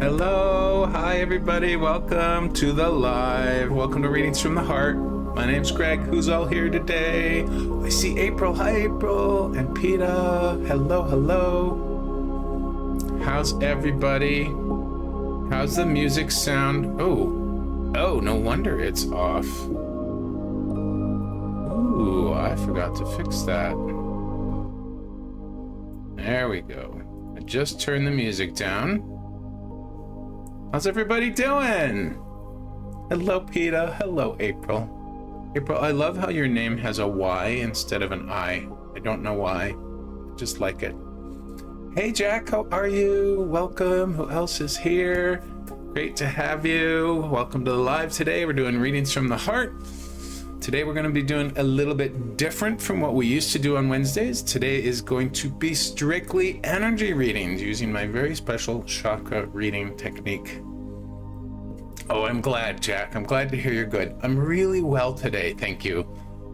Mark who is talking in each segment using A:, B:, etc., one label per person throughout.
A: Hello, hi everybody, welcome to the live. Welcome to Readings from the Heart. My name's Greg, who's all here today. I see April, hi April, and Peter, hello. How's everybody? How's the music sound? Oh, no wonder it's off. Ooh, I forgot to fix that. There we go. I just turned the music down. How's everybody doing? Hello, Peter. Hello, April. April, I love how your name has a Y instead of an I. I don't know why. I just like it. Hey, Jack, how are you? Welcome. Who else is here? Great to have you. Welcome to the live today. We're doing Readings from the Heart. Today we're going to be doing a little bit different from what we used to do on Wednesdays. Today is going to be strictly energy readings using my very special chakra reading technique. Oh, I'm glad, Jack. I'm glad to hear you're good. I'm really well today, thank you.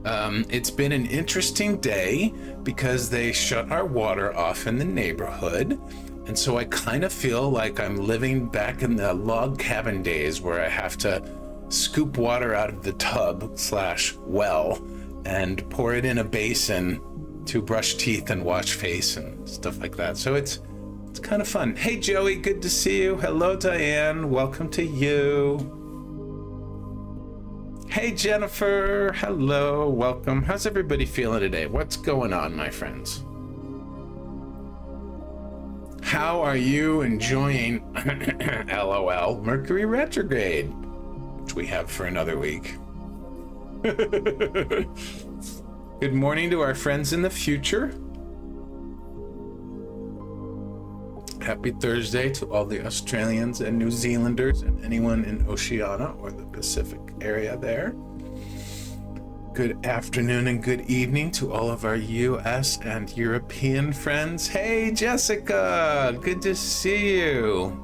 A: It's been an interesting day because they shut our water off in the neighborhood. And so I kind of feel like I'm living back in the log cabin days where I have to scoop water out of the tub/well and pour it in a basin to brush teeth and wash face and stuff like that. So it's kind of fun. Hey Joey, good to see you. Hello Diane, welcome to you. Hey Jennifer, hello, welcome. How's everybody feeling today? What's going on, my friends? How are you enjoying LOL Mercury retrograde, which we have for another week? Good morning to our friends in the future. Happy Thursday to all the Australians and New Zealanders and anyone in Oceania or the Pacific area there. Good afternoon and good evening to all of our US and European friends. Hey Jessica, good to see you.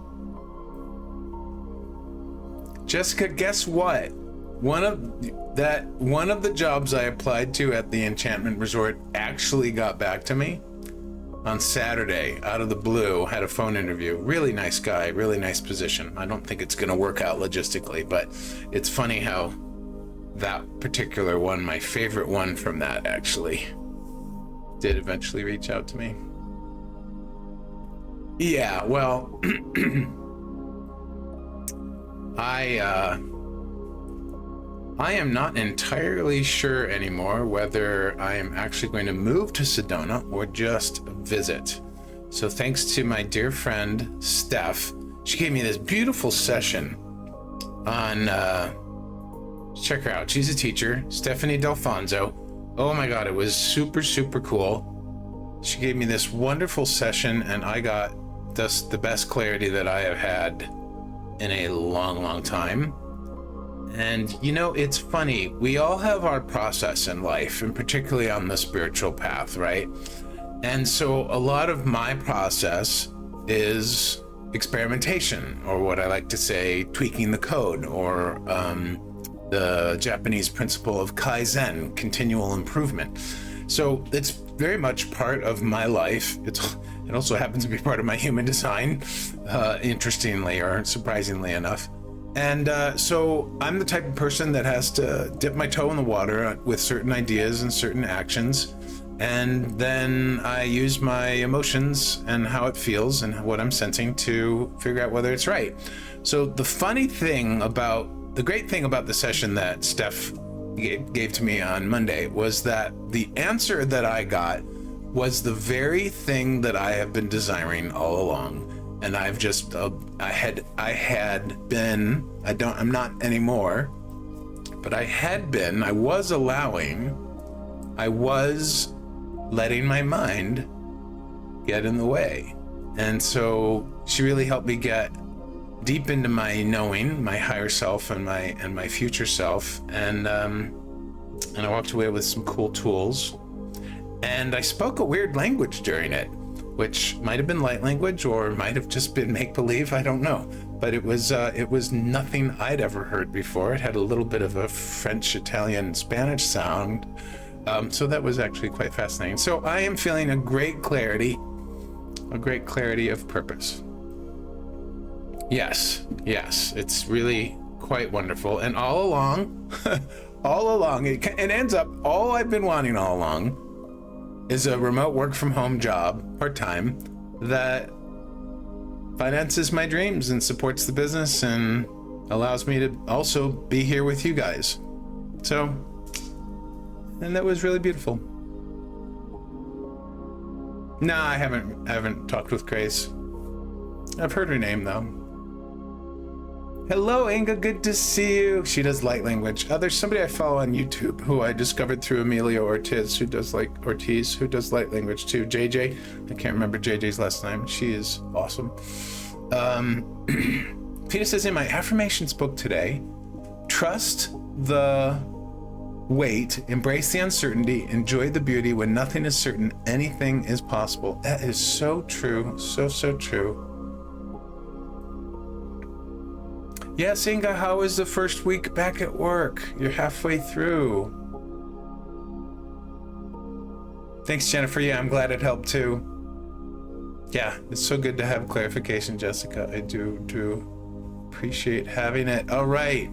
A: Jessica, guess what? One of the jobs I applied to at the Enchantment Resort actually got back to me on Saturday, out of the blue. Had a phone interview. Really nice guy, really nice position. I don't think it's going to work out logistically, but it's funny how that particular one, my favorite one from that, actually did eventually reach out to me. Yeah, well, I am not entirely sure anymore whether I am actually going to move to Sedona or just visit. So thanks to my dear friend, Steph, she gave me this beautiful session on, check her out. She's a teacher, Stephanie Delfonso. Oh my God, it was super, super cool. She gave me this wonderful session and I got the best clarity that I have had in a long, long time. And you know, it's funny, we all have our process in life, and particularly on the spiritual path, right? And so a lot of my process is experimentation, or what I like to say, tweaking the code, or the Japanese principle of Kaizen, continual improvement. So it's very much part of my life. It also happens to be part of my human design, interestingly or surprisingly enough. And so I'm the type of person that has to dip my toe in the water with certain ideas and certain actions. And then I use my emotions and how it feels and what I'm sensing to figure out whether it's right. So the great thing about the session that Steph gave to me on Monday was that the answer that I got was the very thing that I have been desiring all along. And I've just, I'm not anymore, but I was letting my mind get in the way. And so she really helped me get deep into my knowing, my higher self and my future self. And I walked away with some cool tools. And I spoke a weird language during it, which might have been light language or might have just been make-believe, I don't know. But it was nothing I'd ever heard before. It had a little bit of a French, Italian, Spanish sound. So that was actually quite fascinating. So I am feeling a great clarity of purpose. Yes, yes, it's really quite wonderful. And all along, all along, it ends up, all I've been wanting all along is a remote work from home job, part-time, that finances my dreams and supports the business and allows me to also be here with you guys. So, and that was really beautiful. Nah, I haven't talked with Grace. I've heard her name though. Hello, Inga, good to see you. She does light language. There's somebody I follow on YouTube who I discovered through Emilio Ortiz, who does light language too. JJ, I can't remember JJ's last name. She is awesome. Peter says in my affirmations book today, trust the wait, embrace the uncertainty, enjoy the beauty. When nothing is certain, anything is possible. That is so true, so true. Yes, Inga, how is the first week back at work? You're halfway through. Thanks, Jennifer. Yeah, I'm glad it helped too. Yeah, it's so good to have clarification, Jessica. I do appreciate having it. All right,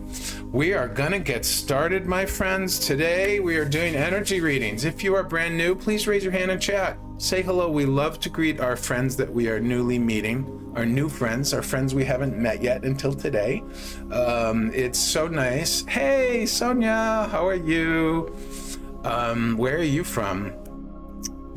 A: we are gonna get started, my friends. Today we are doing energy readings. If you are brand new, please raise your hand in chat. Say hello. We love to greet our friends that we are newly meeting, our new friends, our friends we haven't met yet until today. It's so nice. Hey, Sonia, how are you? Where are you from?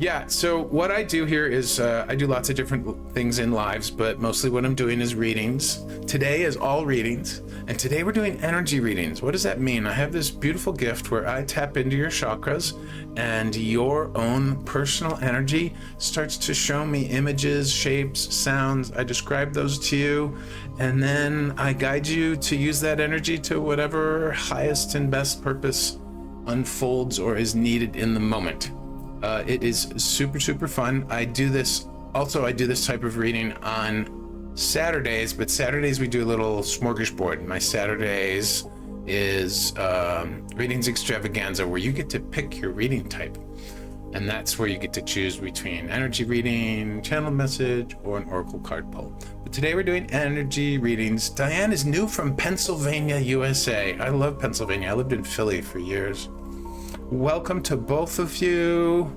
A: Yeah, so what I do here is I do lots of different things in lives, but mostly what I'm doing is readings. Today is all readings, and today we're doing energy readings. What does that mean? I have this beautiful gift where I tap into your chakras, and your own personal energy starts to show me images, shapes, sounds. I describe those to you, and then I guide you to use that energy to whatever highest and best purpose unfolds or is needed in the moment. It is super fun. I do this type of reading on Saturdays, but Saturdays we do a little smorgasbord. My Saturdays is readings extravaganza, where you get to pick your reading type, and that's where you get to choose between energy reading, channel message, or an oracle card pull. But today we're doing energy readings. Diane is new from Pennsylvania, USA. I love Pennsylvania. I lived in Philly for years. Welcome to both of you.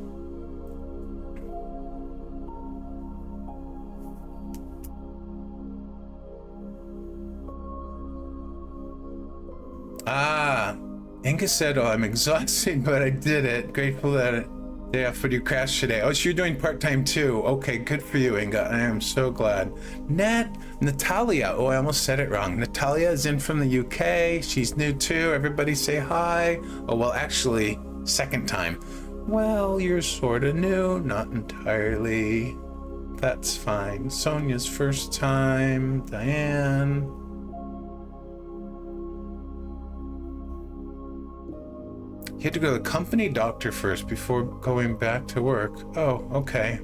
A: Inga said, oh, I'm exhausted, but I did it. Grateful that day off when you crashed today. Oh, so you're doing part-time too. Okay, good for you, Inga. I am so glad. Natalia. Oh, I almost said it wrong. Natalia is in from the UK. She's new too. Everybody say hi. Oh, well, actually, second time. Well, you're sort of new, not entirely. That's fine. Sonia's first time. Diane. You had to go to the company doctor first before going back to work. Oh, okay.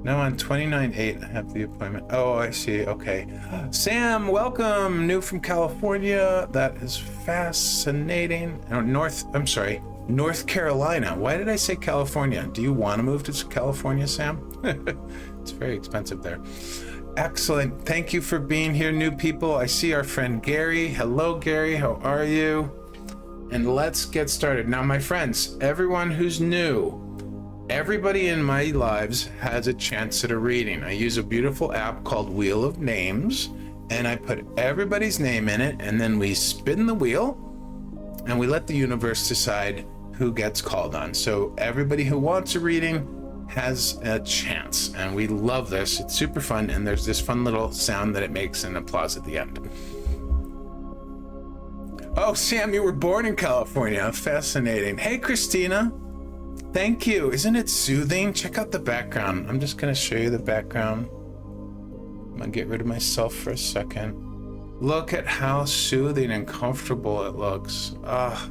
A: Now on 29/8, I have the appointment. Oh, I see. Okay. Sam, welcome. New from California. That is fascinating. Oh, North Carolina. Why did I say California? Do you want to move to California, Sam? It's very expensive there. Excellent. Thank you for being here, new people. I see our friend Gary. Hello, Gary. How are you? And let's get started. Now, my friends, everyone who's new, everybody in my lives has a chance at a reading. I use a beautiful app called Wheel of Names, and I put everybody's name in it, and then we spin the wheel, and we let the universe decide who gets called on. So everybody who wants a reading has a chance, and we love this. It's super fun, and there's this fun little sound that it makes and applause at the end. Oh, Sam, you were born in California. Fascinating. Hey, Christina. Thank you. Isn't it soothing? Check out the background. I'm just going to show you the background. I'm going to get rid of myself for a second. Look at how soothing and comfortable it looks. Oh,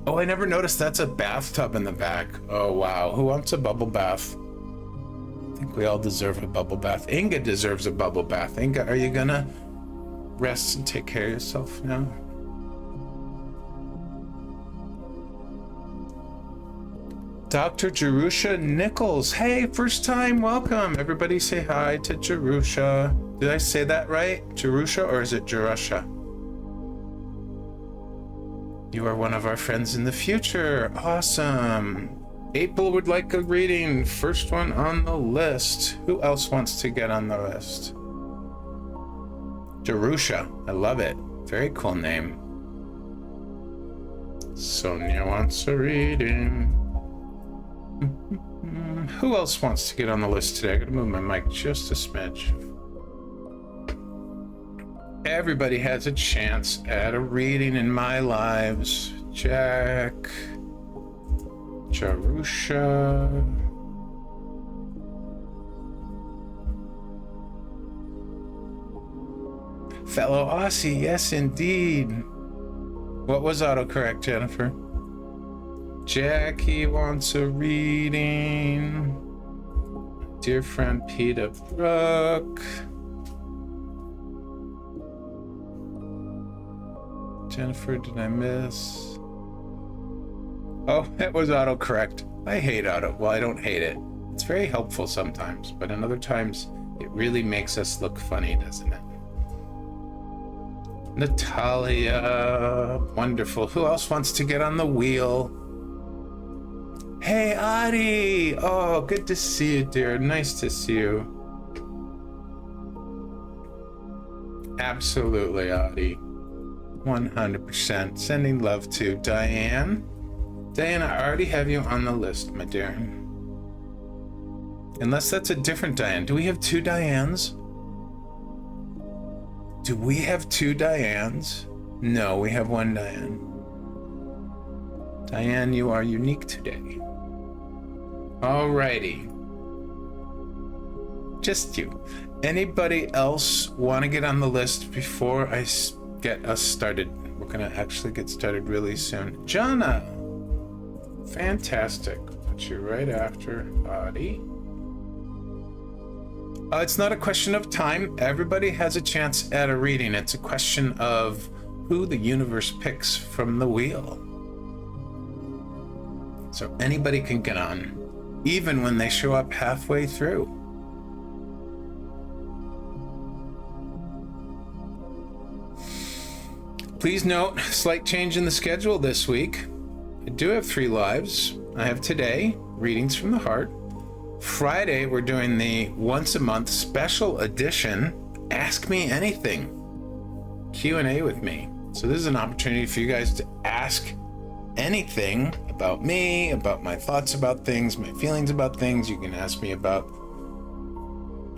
A: I never noticed that's a bathtub in the back. Oh, wow. Who wants a bubble bath? I think we all deserve a bubble bath. Inga deserves a bubble bath. Inga, are you going to rest and take care of yourself now? Dr. Jerusha Nichols. Hey, first time, welcome. Everybody say hi to Jerusha. Did I say that right? Jerusha, or is it Jerusha? You are one of our friends in the future. Awesome. April would like a reading. First one on the list. Who else wants to get on the list? Jerusha. I love it. Very cool name. Sonia wants a reading. Who else wants to get on the list today? I gotta move my mic just a smidge. Everybody has a chance at a reading in my lives. Jack, Jerusha, fellow Aussie, yes indeed. What was autocorrect, Jennifer? Jackie wants a reading. Dear friend Peter Brook. Jennifer, did I miss? Oh, it was autocorrect. I hate auto. Well, I don't hate it. It's very helpful sometimes, but in other times, it really makes us look funny, doesn't it? Natalia, wonderful. Who else wants to get on the wheel? Hey, Adi! Oh, good to see you, dear. Nice to see you. Absolutely, Adi. 100%. Sending love to Diane. Diane, I already have you on the list, my dear. Unless that's a different Diane. Do we have two Dianes? Do we have two Dianes? No, we have one Diane. Diane, you are unique today. Alrighty. Just you. Anybody else want to get on the list before I get us started? We're going to actually get started really soon. Jana! Fantastic. Put you right after Adi. It's not a question of time. Everybody has a chance at a reading. It's a question of who the universe picks from the wheel. So anybody can get on, even when they show up halfway through. Please note, slight change in the schedule this week. I do have 3 lives. I have today, readings from the heart. Friday, we're doing the once a month special edition, Ask Me Anything Q&A with me. So this is an opportunity for you guys to ask anything about me, about my thoughts about things, my feelings about things. You can ask me about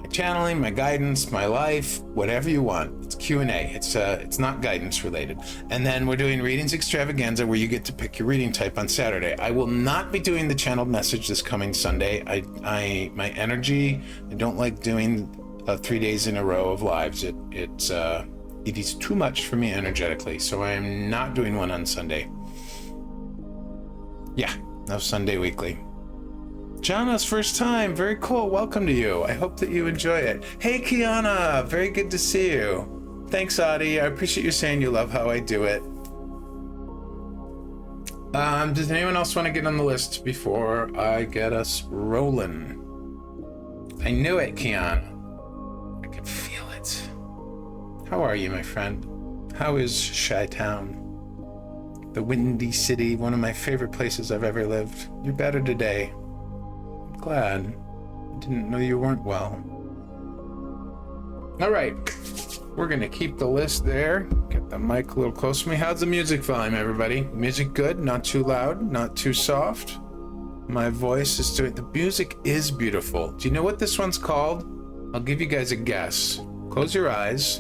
A: my channeling, my guidance, my life, whatever you want. It's Q&A. It's not guidance related. And then we're doing readings extravaganza where you get to pick your reading type on Saturday. I will not be doing the channeled message this coming Sunday. My energy, I don't like doing 3 days in a row of lives. It is too much for me energetically. So I am not doing one on Sunday. Yeah, no Sunday weekly. Jana's first time. Very cool. Welcome to you. I hope that you enjoy it. Hey, Kiana. Very good to see you. Thanks, Adi. I appreciate you saying you love how I do it. Does anyone else want to get on the list before I get us rolling? I knew it, Kiana. I could feel it. How are you, my friend? How is Chi-Town? The Windy City, one of my favorite places I've ever lived. You're better today. I'm glad. I didn't know you weren't well. All right. We're going to keep the list there. Get the mic a little close to me. How's the music volume, everybody? Music good? Not too loud? Not too soft? My voice is doing... The music is beautiful. Do you know what this one's called? I'll give you guys a guess. Close your eyes.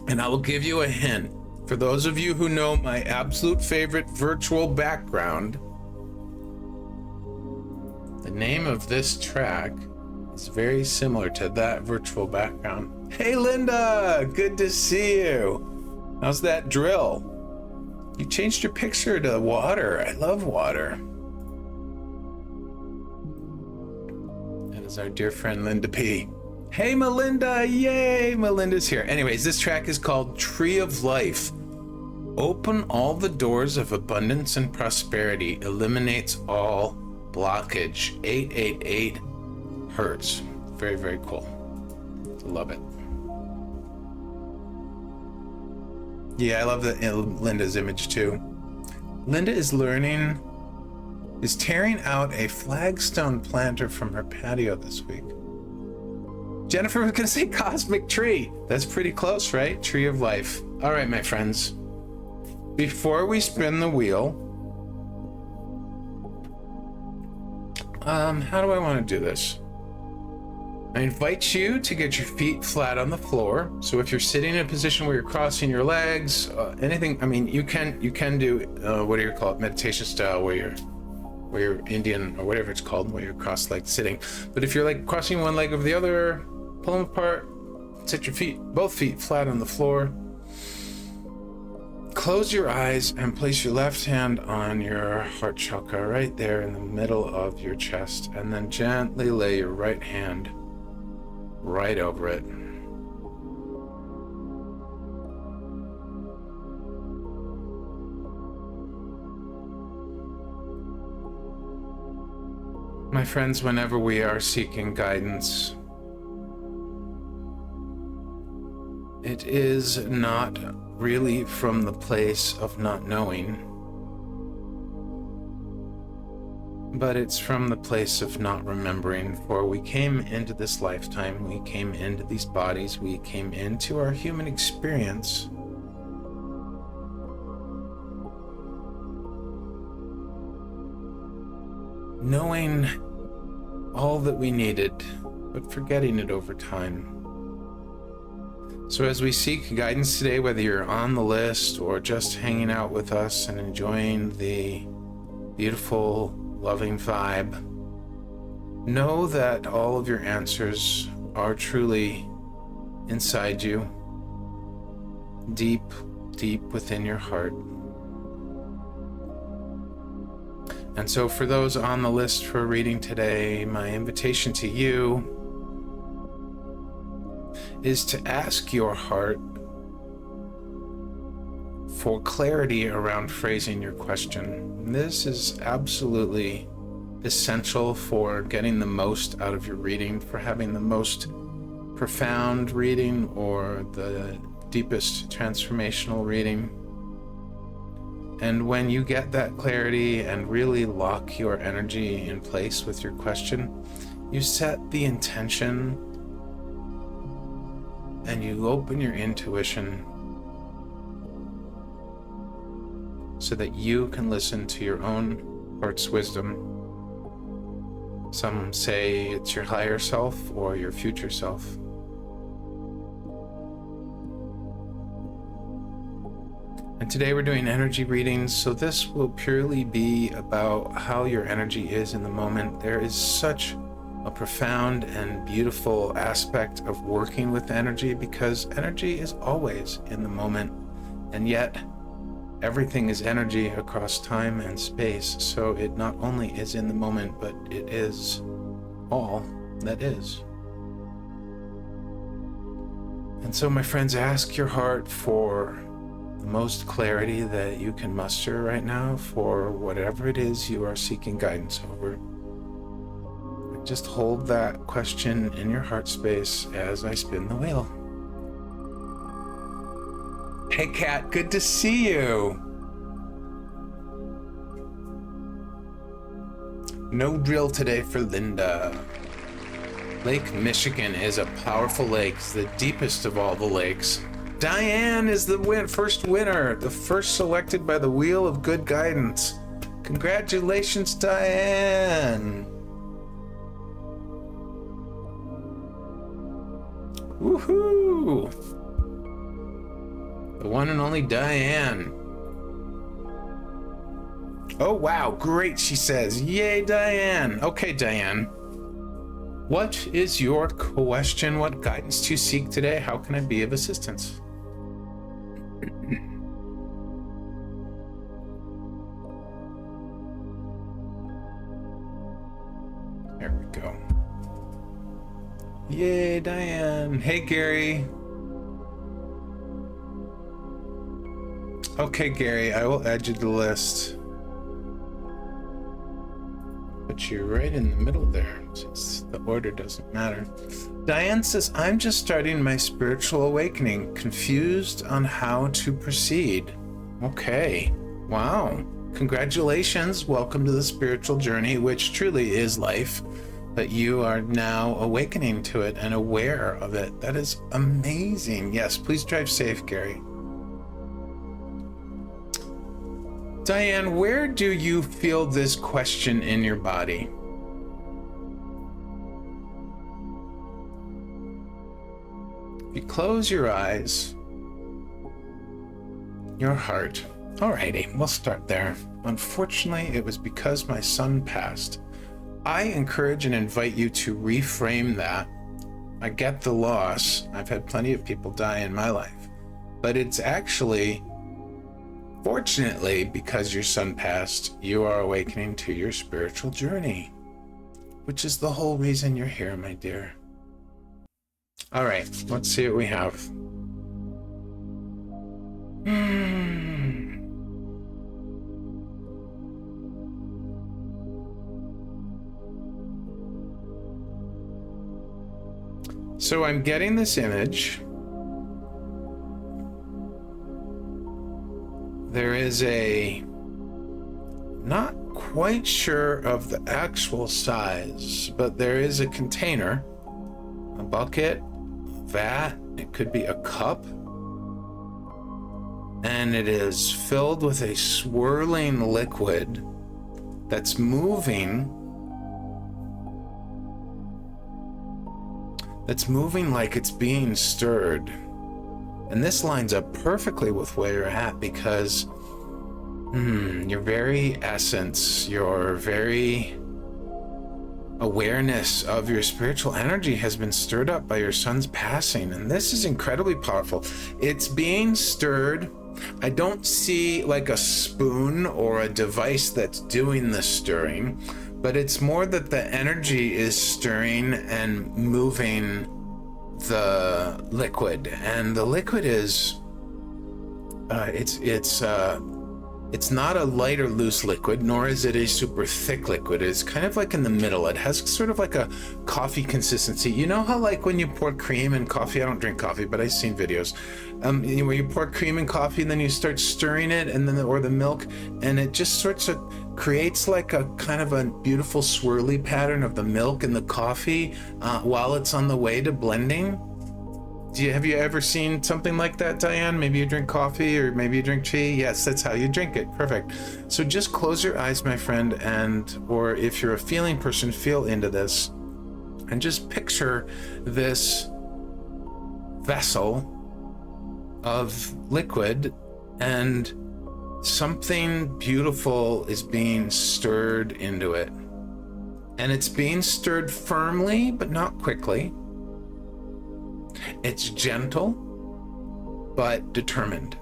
A: And I will give you a hint. For those of you who know my absolute favorite virtual background, the name of this track is very similar to that virtual background. Hey, Linda! Good to see you. How's that drill? You changed your picture to water. I love water. That is our dear friend Linda P. Hey, Melinda! Yay! Melinda's here. Anyways, this track is called Tree of Life. Open all the doors of abundance and prosperity. Eliminates all blockage. 888 hertz. Very, very cool. Love it. Yeah, I love Linda's image too. Linda is tearing out a flagstone planter from her patio this week. Jennifer was gonna say cosmic tree. That's pretty close, right? Tree of life. All right, my friends. Before we spin the wheel, how do I want to do this? I invite you to get your feet flat on the floor. So if you're sitting in a position where you're crossing your legs, anything, I mean, you can do, what do you call it, meditation style, where you're Indian or whatever it's called, where you're cross-legged sitting. But if you're like crossing one leg over the other, pull them apart, set your feet, both feet flat on the floor. Close your eyes and place your left hand on your heart chakra right there in the middle of your chest, and then gently lay your right hand right over it. My friends, whenever we are seeking guidance, it is not really from the place of not knowing, but it's from the place of not remembering. For we came into this lifetime, we came into these bodies, we came into our human experience knowing all that we needed, but forgetting it over time. So as we seek guidance today, whether you're on the list or just hanging out with us and enjoying the beautiful, loving vibe, know that all of your answers are truly inside you, deep, deep within your heart. And so for those on the list for a reading today, my invitation to you is to ask your heart for clarity around phrasing your question. This is absolutely essential for getting the most out of your reading, for having the most profound reading or the deepest transformational reading. And when you get that clarity and really lock your energy in place with your question, you set the intention and you open your intuition so that you can listen to your own heart's wisdom. Some say it's your higher self or your future self. And today we're doing energy readings, so this will purely be about how your energy is in the moment. There is such a profound and beautiful aspect of working with energy, because energy is always in the moment, and yet everything is energy across time and space. So it not only is in the moment, but it is all that is. And so, my friends, ask your heart for the most clarity that you can muster right now for whatever it is you are seeking guidance over. Just hold that question in your heart space as I spin the wheel. Hey Kat, good to see you. No drill today for Linda. Lake Michigan is a powerful lake, it's the deepest of all the lakes. Diane is the first winner, the first selected by the Wheel of Good Guidance. Congratulations, Diane. Woohoo! The one and only Diane. Oh wow, great, she says. Yay, Diane. Okay, Diane. What is your question? What guidance do you seek today? How can I be of assistance? There we go. Yay, Diane. Hey, Gary. Okay, Gary, I will add you to the list. Put you right in the middle there, since the order doesn't matter. Diane says, I'm just starting my spiritual awakening, confused on how to proceed. Okay. Wow. Congratulations. Welcome to the spiritual journey, which truly is life, but you are now awakening to it and aware of it. That is amazing. Yes, please drive safe, Gary. Diane, where do you feel this question in your body? If you close your eyes, your heart. Alrighty, we'll start there. Unfortunately, it was because my son passed. I encourage and invite you to reframe that. I get the loss. I've had plenty of people die in my life, but it's actually, fortunately, because your son passed, you are awakening to your spiritual journey, which is the whole reason you're here, my dear. All right, let's see what we have. So I'm getting this image. There is not quite sure of the actual size, but there is a container, a bucket, vat, it could be a cup, and it is filled with a swirling liquid that's moving like it's being stirred. And this lines up perfectly with where you're at, because your very essence, your very awareness of your spiritual energy has been stirred up by your son's passing. And this is incredibly powerful. It's being stirred. I don't see like a spoon or a device that's doing the stirring, but it's more that the energy is stirring and moving the liquid. And the liquid is it's not a light or loose liquid, nor is it a super thick liquid. It's kind of like in the middle. It has sort of like a coffee consistency. You know how like when you pour cream in coffee, I don't drink coffee, but I've seen videos where you pour cream in coffee and then you start stirring it, and then or the milk, and it just sorts of creates like a kind of a beautiful swirly pattern of the milk and the coffee while it's on the way to blending. Have you ever seen something like that, Diane? Maybe you drink coffee, or maybe you drink tea. Yes, that's how you drink it. Perfect. So just close your eyes, my friend, or if you're a feeling person, feel into this, and just picture this vessel of liquid, and something beautiful is being stirred into it. And it's being stirred firmly, but not quickly. It's gentle, but determined.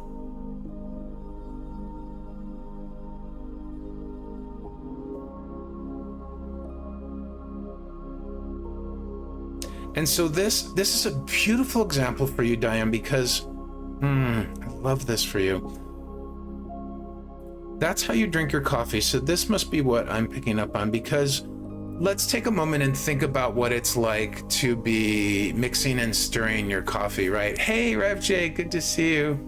A: And so this is a beautiful example for you, Diane, because I love this for you. That's how you drink your coffee. So this must be what I'm picking up on, because let's take a moment and think about what it's like to be mixing and stirring your coffee, right? Hey, Rev J, good to see you.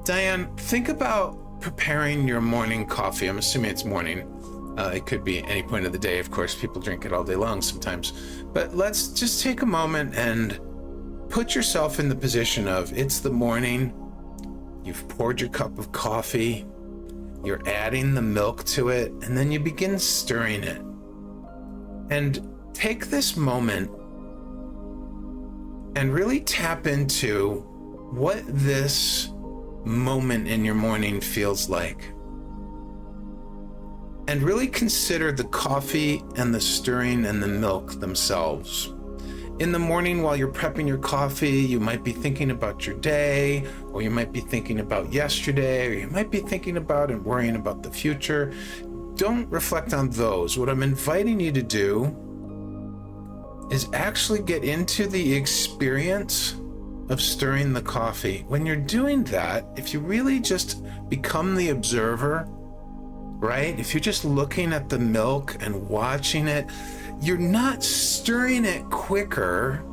A: Diane, think about preparing your morning coffee. I'm assuming it's morning. It could be any point of the day. Of course, people drink it all day long sometimes. But let's just take a moment and put yourself in the position of, it's the morning. You've poured your cup of coffee. You're adding the milk to it, and then you begin stirring it. And take this moment and really tap into what this moment in your morning feels like. And really consider the coffee and the stirring and the milk themselves. In the morning, while you're prepping your coffee, you might be thinking about your day, or you might be thinking about yesterday, or you might be thinking about and worrying about the future. Don't reflect on those. What I'm inviting you to do is actually get into the experience of stirring the coffee. When you're doing that, if you really just become the observer right? If you're just looking at the milk and watching it, you're not stirring it quicker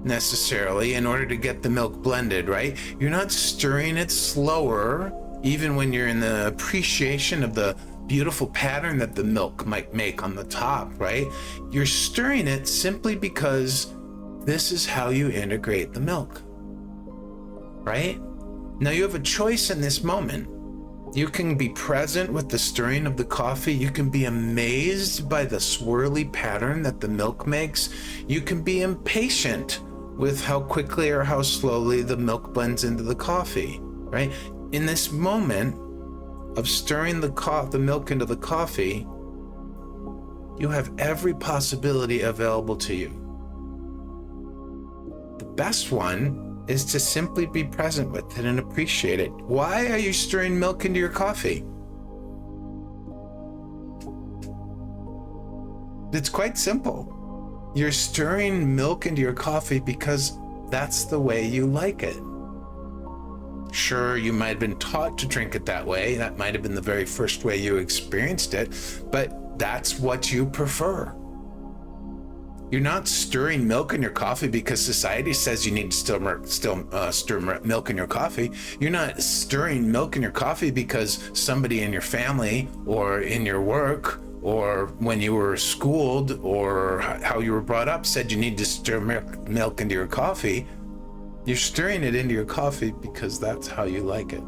A: necessarily in order to get the milk blended, right? You're not stirring it slower, even when you're in the appreciation of the beautiful pattern that the milk might make on the top, right? You're stirring it simply because this is how you integrate the milk, right? Now you have a choice in this moment. You can be present with the stirring of the coffee. You can be amazed by the swirly pattern that the milk makes. You can be impatient with how quickly or how slowly the milk blends into the coffee, right? In this moment of stirring the milk into the coffee, you have every possibility available to you. The best one is to simply be present with it and appreciate it. Why are you stirring milk into your coffee? It's quite simple. You're stirring milk into your coffee because that's the way you like it. Sure, you might have been taught to drink it that way. That might have been the very first way you experienced it, but that's what you prefer. You're not stirring milk in your coffee because society says you need to stir milk in your coffee. You're not stirring milk in your coffee because somebody in your family or in your work or when you were schooled or how you were brought up said you need to stir milk into your coffee. You're stirring it into your coffee because that's how you like it.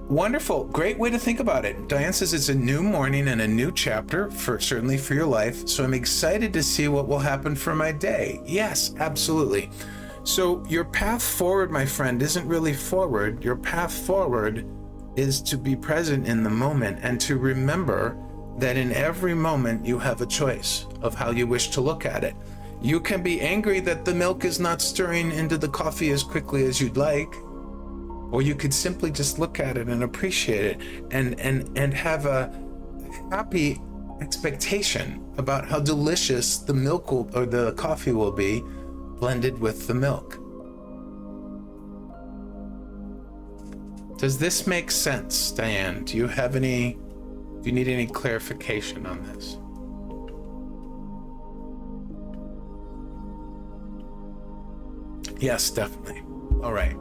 A: Wonderful. Great way to think about it. Diane says it's a new morning and a new chapter, certainly for your life. So I'm excited to see what will happen for my day. Yes, absolutely. So your path forward, my friend, isn't really forward. Your path forward is to be present in the moment and to remember that in every moment you have a choice of how you wish to look at it. You can be angry that the milk is not stirring into the coffee as quickly as you'd like, or you could simply just look at it and appreciate it and have a happy expectation about how delicious the milk or the coffee will be blended with the milk. Does this make sense, Diane? Do you need any clarification on this? Yes, definitely. All right.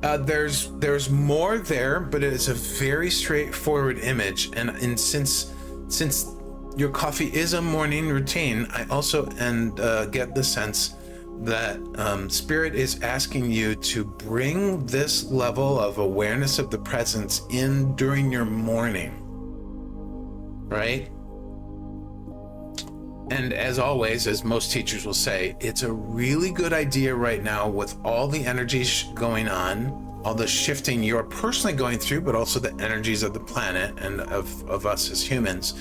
A: There's more there, but it is a very straightforward image. And since your coffee is a morning routine, I also get the sense that Spirit is asking you to bring this level of awareness of the presence in during your morning, right? And as always, as most teachers will say, it's a really good idea right now with all the energies going on, all the shifting you're personally going through, but also the energies of the planet and of us as humans,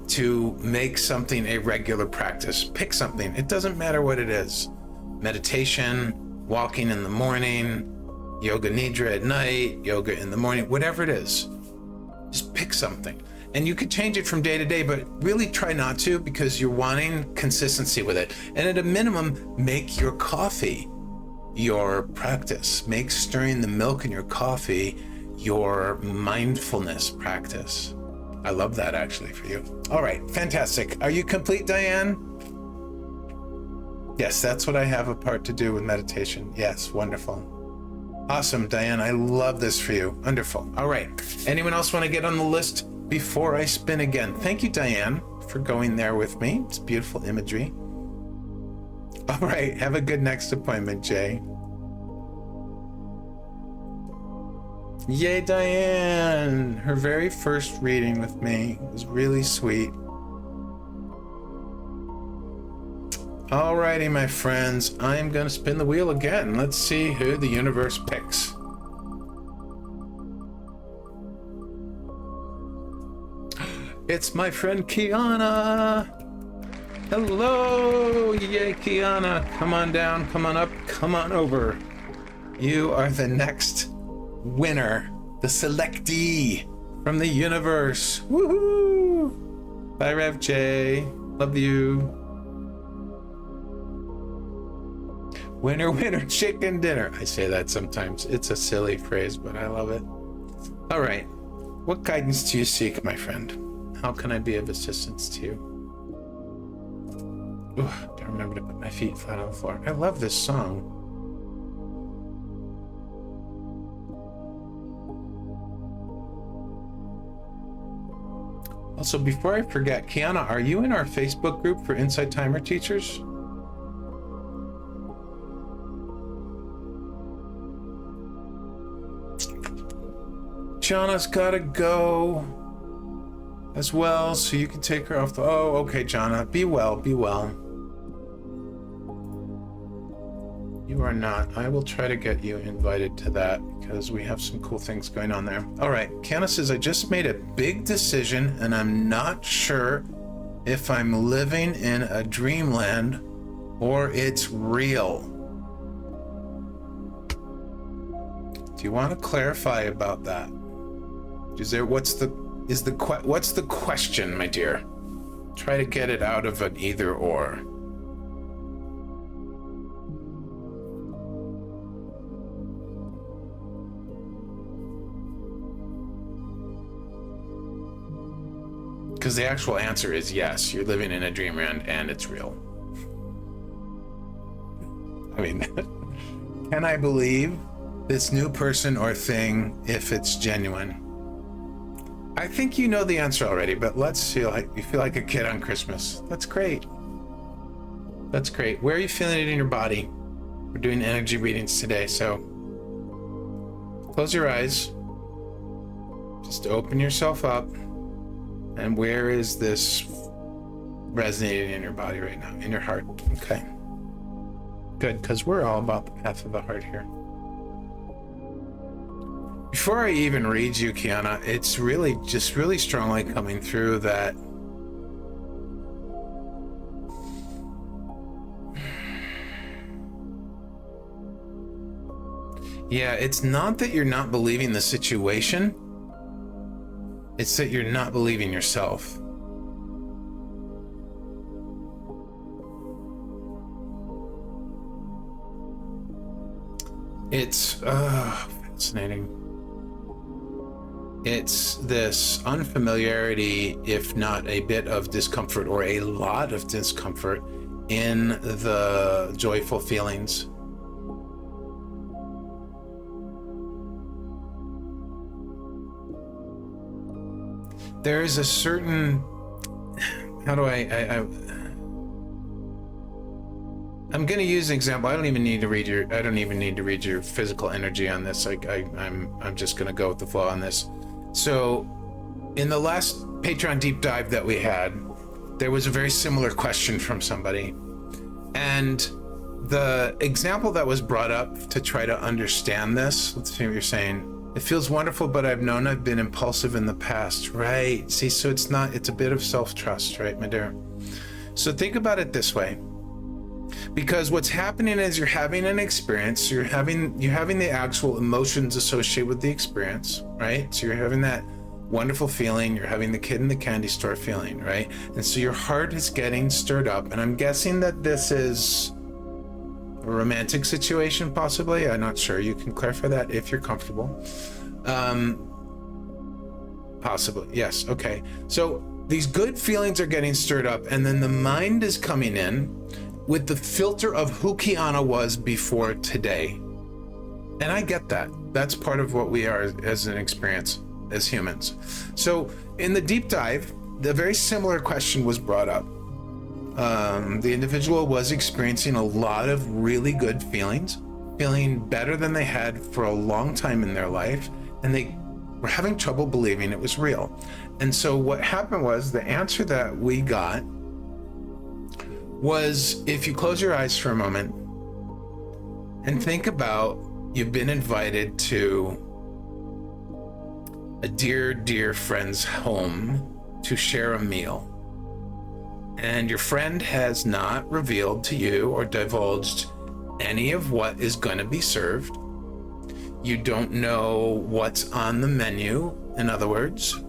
A: to make something a regular practice. Pick something. It doesn't matter what it is. Meditation, walking in the morning, yoga nidra at night, yoga in the morning, whatever it is. Just pick something. And you could change it from day to day, but really try not to, because you're wanting consistency with it. And at a minimum, make your coffee your practice. Make stirring the milk in your coffee your mindfulness practice. I love that actually for you. All right, fantastic. Are you complete, Diane? Yes, that's what I have a part to do with meditation. Yes, wonderful. Awesome, Diane. I love this for you. Wonderful. All right. Anyone else want to get on the list before I spin again? Thank you, Diane, for going there with me. It's beautiful imagery. All right. Have a good next appointment, Jay. Yay, Diane. Her very first reading with me was really sweet. Alrighty, my friends, I'm going to spin the wheel again. Let's see who the universe picks. It's my friend Kiana. Hello, yay, Kiana. Come on down, come on up, come on over. You are the next winner, the selectee from the universe. Woohoo! Bye, Rev J. Love you. Winner, winner, chicken dinner. I say that sometimes. It's a silly phrase, but I love it. All right. What guidance do you seek, my friend? How can I be of assistance to you? Ooh, don't remember to put my feet flat on the floor. I love this song. Also, before I forget, Kiana, are you in our Facebook group for Inside Timer Teachers? Jana's gotta go as well, so you can take her off the... Oh, okay, Jana. Be well, be well. You are not. I will try to get you invited to that because we have some cool things going on there. All right, Kiana says, I just made a big decision and I'm not sure if I'm living in a dreamland or it's real. Do you want to clarify about that? What's the question, my dear? Try to get it out of an either or. Because the actual answer is yes, you're living in a dreamland and it's real. I mean, can I believe this new person or thing if it's genuine? I think you know the answer already, but let's feel like you feel like a kid on Christmas. That's great. That's great. Where are you feeling it in your body? We're doing energy readings today, so close your eyes. Just open yourself up. And where is this resonating in your body right now? In your heart. Okay. Good, because we're all about the path of the heart here. Before I even read you, Kiana, it's really strongly coming through that yeah, it's not that you're not believing the situation. It's that you're not believing yourself. It's fascinating. It's this unfamiliarity, if not a bit of discomfort or a lot of discomfort in the joyful feelings. There is a certain, how do I'm going to use an example. I don't even need to read your physical energy on this. I'm just going to go with the flow on this. So in the last Patreon deep dive that we had, there was a very similar question from somebody. And the example that was brought up to try to understand this, let's see what you're saying. It feels wonderful, but I've known I've been impulsive in the past. Right. See, so it's a bit of self-trust, right, my dear? So think about it this way. Because what's happening is you're having an experience, you're having the actual emotions associated with the experience, right? So you're having that wonderful feeling, you're having the kid in the candy store feeling, right? And so your heart is getting stirred up. And I'm guessing that this is a romantic situation, possibly. I'm not sure. You can clarify that if you're comfortable. Possibly. Yes. Okay. So these good feelings are getting stirred up, and then the mind is coming in with the filter of who Kiana was before today. And I get that. That's part of what we are as an experience as humans. So in the deep dive, the very similar question was brought up. The individual was experiencing a lot of really good feelings, feeling better than they had for a long time in their life, and they were having trouble believing it was real. And so what happened was, the answer that we got was, if you close your eyes for a moment and think about, you've been invited to a dear friend's home to share a meal. And your friend has not revealed to you or divulged any of what is going to be served. You don't know what's on the menu, in other words,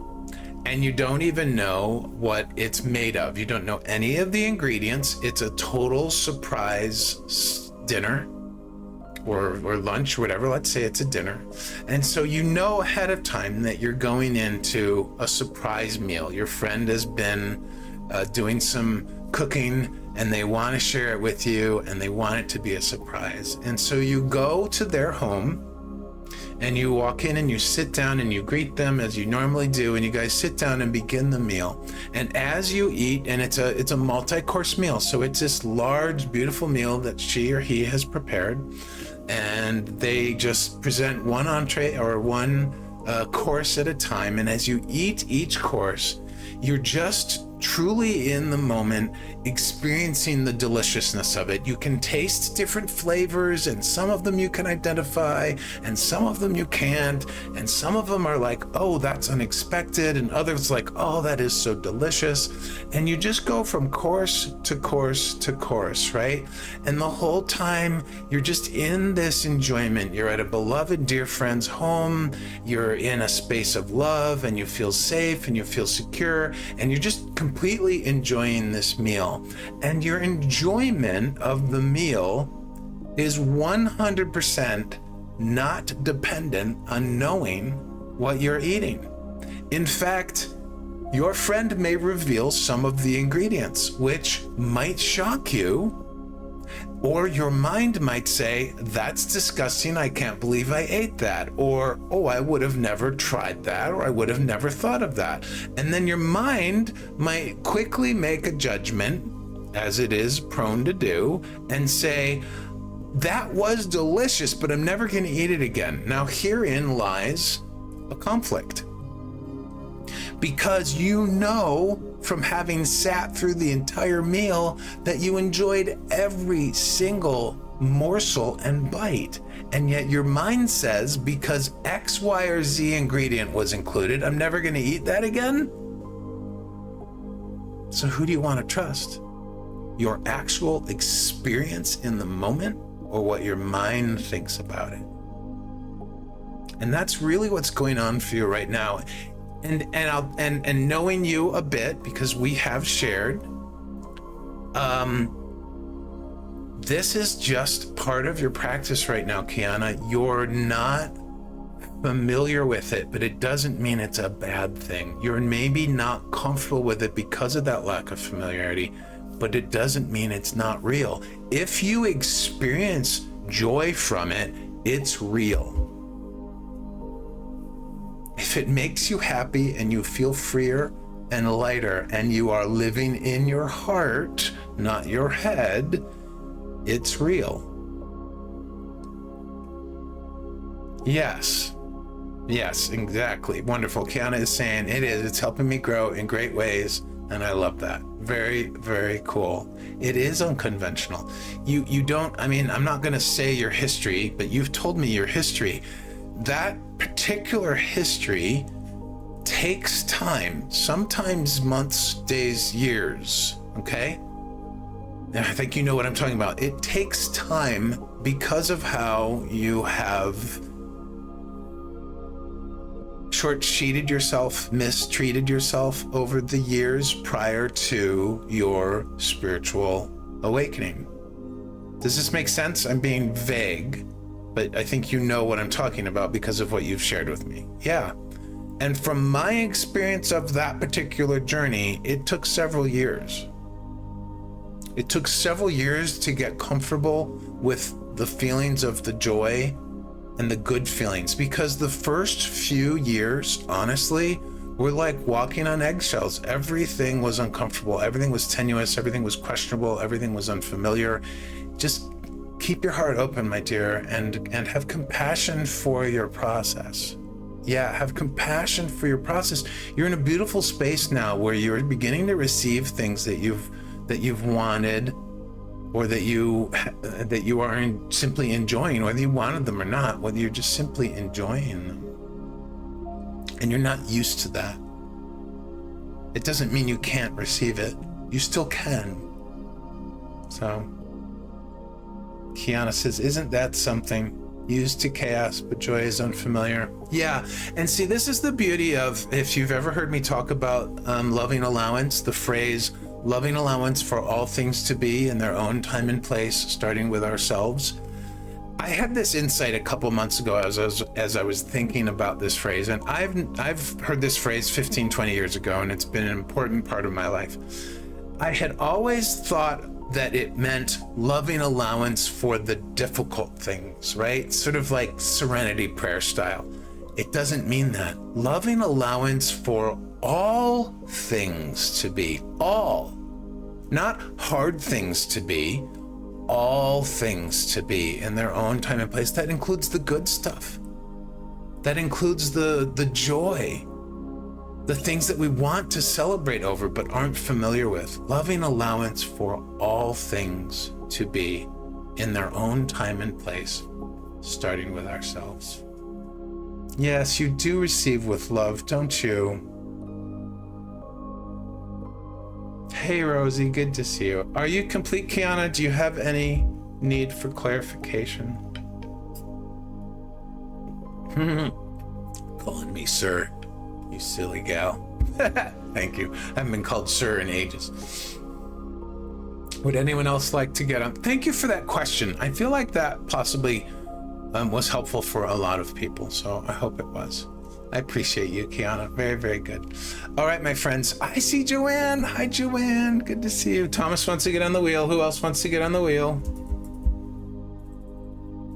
A: and you don't even know what it's made of. You don't know any of the ingredients. It's a total surprise dinner, or lunch, or whatever. Let's say it's a dinner. And so you know ahead of time that you're going into a surprise meal. Your friend has been doing some cooking and they want to share it with you and they want it to be a surprise. And so you go to their home and you walk in and you sit down and you greet them as you normally do, and you guys sit down and begin the meal. And as you eat, and it's a multi-course meal, so it's this large, beautiful meal that she or he has prepared, and they just present one entree or one course at a time. And as you eat each course, you're just truly in the moment, experiencing the deliciousness of it. You can taste different flavors, and some of them you can identify, and some of them you can't, and some of them are like, oh, that's unexpected, and others like, oh, that is so delicious. And you just go from course to course to course, right? And the whole time you're just in this enjoyment. You're at a beloved dear friend's home, you're in a space of love, and you feel safe and you feel secure, and you're just completely enjoying this meal. And your enjoyment of the meal is 100% not dependent on knowing what you're eating. In fact, your friend may reveal some of the ingredients, which might shock you, or your mind might say, that's disgusting, I can't believe I ate that, or, oh, I would have never tried that, or I would have never thought of that. And then your mind might quickly make a judgment, as it is prone to do, and say, that was delicious, but I'm never going to eat it again. Now, herein lies a conflict. Because you know from having sat through the entire meal that you enjoyed every single morsel and bite. And yet your mind says, because X, Y, or Z ingredient was included, I'm never going to eat that again. So who do you want to trust? Your actual experience in the moment, or what your mind thinks about it? And that's really what's going on for you right now. And knowing you a bit, because we have shared, this is just part of your practice right now, Kiana. You're not familiar with it, but it doesn't mean it's a bad thing. You're maybe not comfortable with it because of that lack of familiarity, but it doesn't mean it's not real. If you experience joy from it, it's real. If it makes you happy and you feel freer and lighter and you are living in your heart, not your head, it's real. Yes, exactly. Wonderful. Kiana is saying it is. It's helping me grow in great ways. And I love that. Very, very cool. It is unconventional. You don't, I mean, I'm not going to say your history, but you've told me your history. That particular history takes time, sometimes months, days, years, okay? And I think you know what I'm talking about. It takes time because of how you have short-sheeted yourself, mistreated yourself over the years prior to your spiritual awakening. Does this make sense? I'm being vague, but I think you know what I'm talking about because of what you've shared with me. Yeah. And from my experience of that particular journey, it took several years. It took several years to get comfortable with the feelings of the joy and the good feelings, because the first few years, honestly, were like walking on eggshells. Everything was uncomfortable. Everything was tenuous. Everything was questionable. Everything was unfamiliar. Just keep your heart open, my dear, and have compassion for your process. Yeah, have compassion for your process. You're in a beautiful space now where you're beginning to receive things that you've wanted, or that you are simply enjoying, whether you wanted them or not, whether you're just simply enjoying them. And you're not used to that. It doesn't mean you can't receive it. You still can. So, Kiana says, isn't that something? Used to chaos, but joy is unfamiliar. Yeah, and see, this is the beauty of, if you've ever heard me talk about loving allowance, the phrase, loving allowance for all things to be in their own time and place, starting with ourselves. I had this insight a couple months ago as I was thinking about this phrase, and I've heard this phrase 15, 20 years ago, and it's been an important part of my life. I had always thought that it meant loving allowance for the difficult things, right? Sort of like serenity prayer style. It doesn't mean that. Loving allowance for all things to be, all, not hard things to be, all things to be in their own time and place. That includes the good stuff. That includes the joy, the things that we want to celebrate over but aren't familiar with. Loving allowance for all things to be in their own time and place, starting with ourselves. Yes, you do receive with love, don't you? Hey, Rosie, good to see you. Are you complete, Kiana? Do you have any need for clarification? Calling me sir, you silly gal. Thank you. I haven't been called sir in ages. Would anyone else like to get on? Thank you for that question. I feel like that possibly was helpful for a lot of people, so I hope it was. I appreciate you, Kiana. Very, very good. All right, my friends. I see Joanne. Hi, Joanne. Good to see you. Thomas wants to get on the wheel. Who else wants to get on the wheel?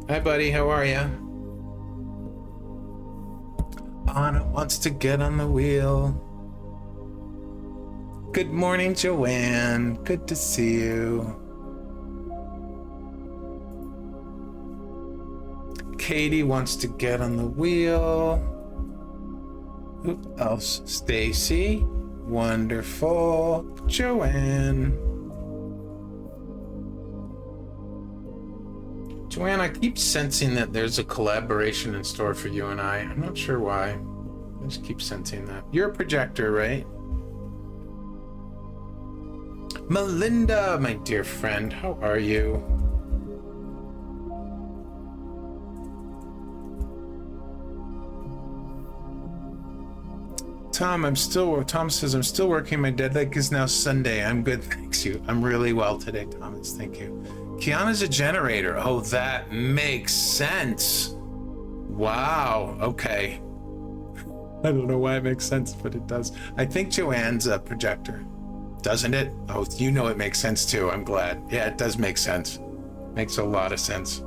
A: Hi, buddy. How are you? Anna wants to get on the wheel. Good morning, Joanne. Good to see you. Katie wants to get on the wheel. Who else? Stacy. Wonderful. Joanne. Joanne, I keep sensing that there's a collaboration in store for you and I. I'm not sure why. I just keep sensing that. You're a projector, right? Melinda, my dear friend, how are you? Tom says, I'm still working. My deadline is now Sunday. I'm good, thanks you. I'm really well today, Thomas. Thank you. Kiana's a generator. Oh, that makes sense. Wow. Okay. I don't know why it makes sense, but it does. I think Joanne's a projector. Doesn't it? Oh, you know it makes sense too. I'm glad. Yeah, it does make sense. Makes a lot of sense.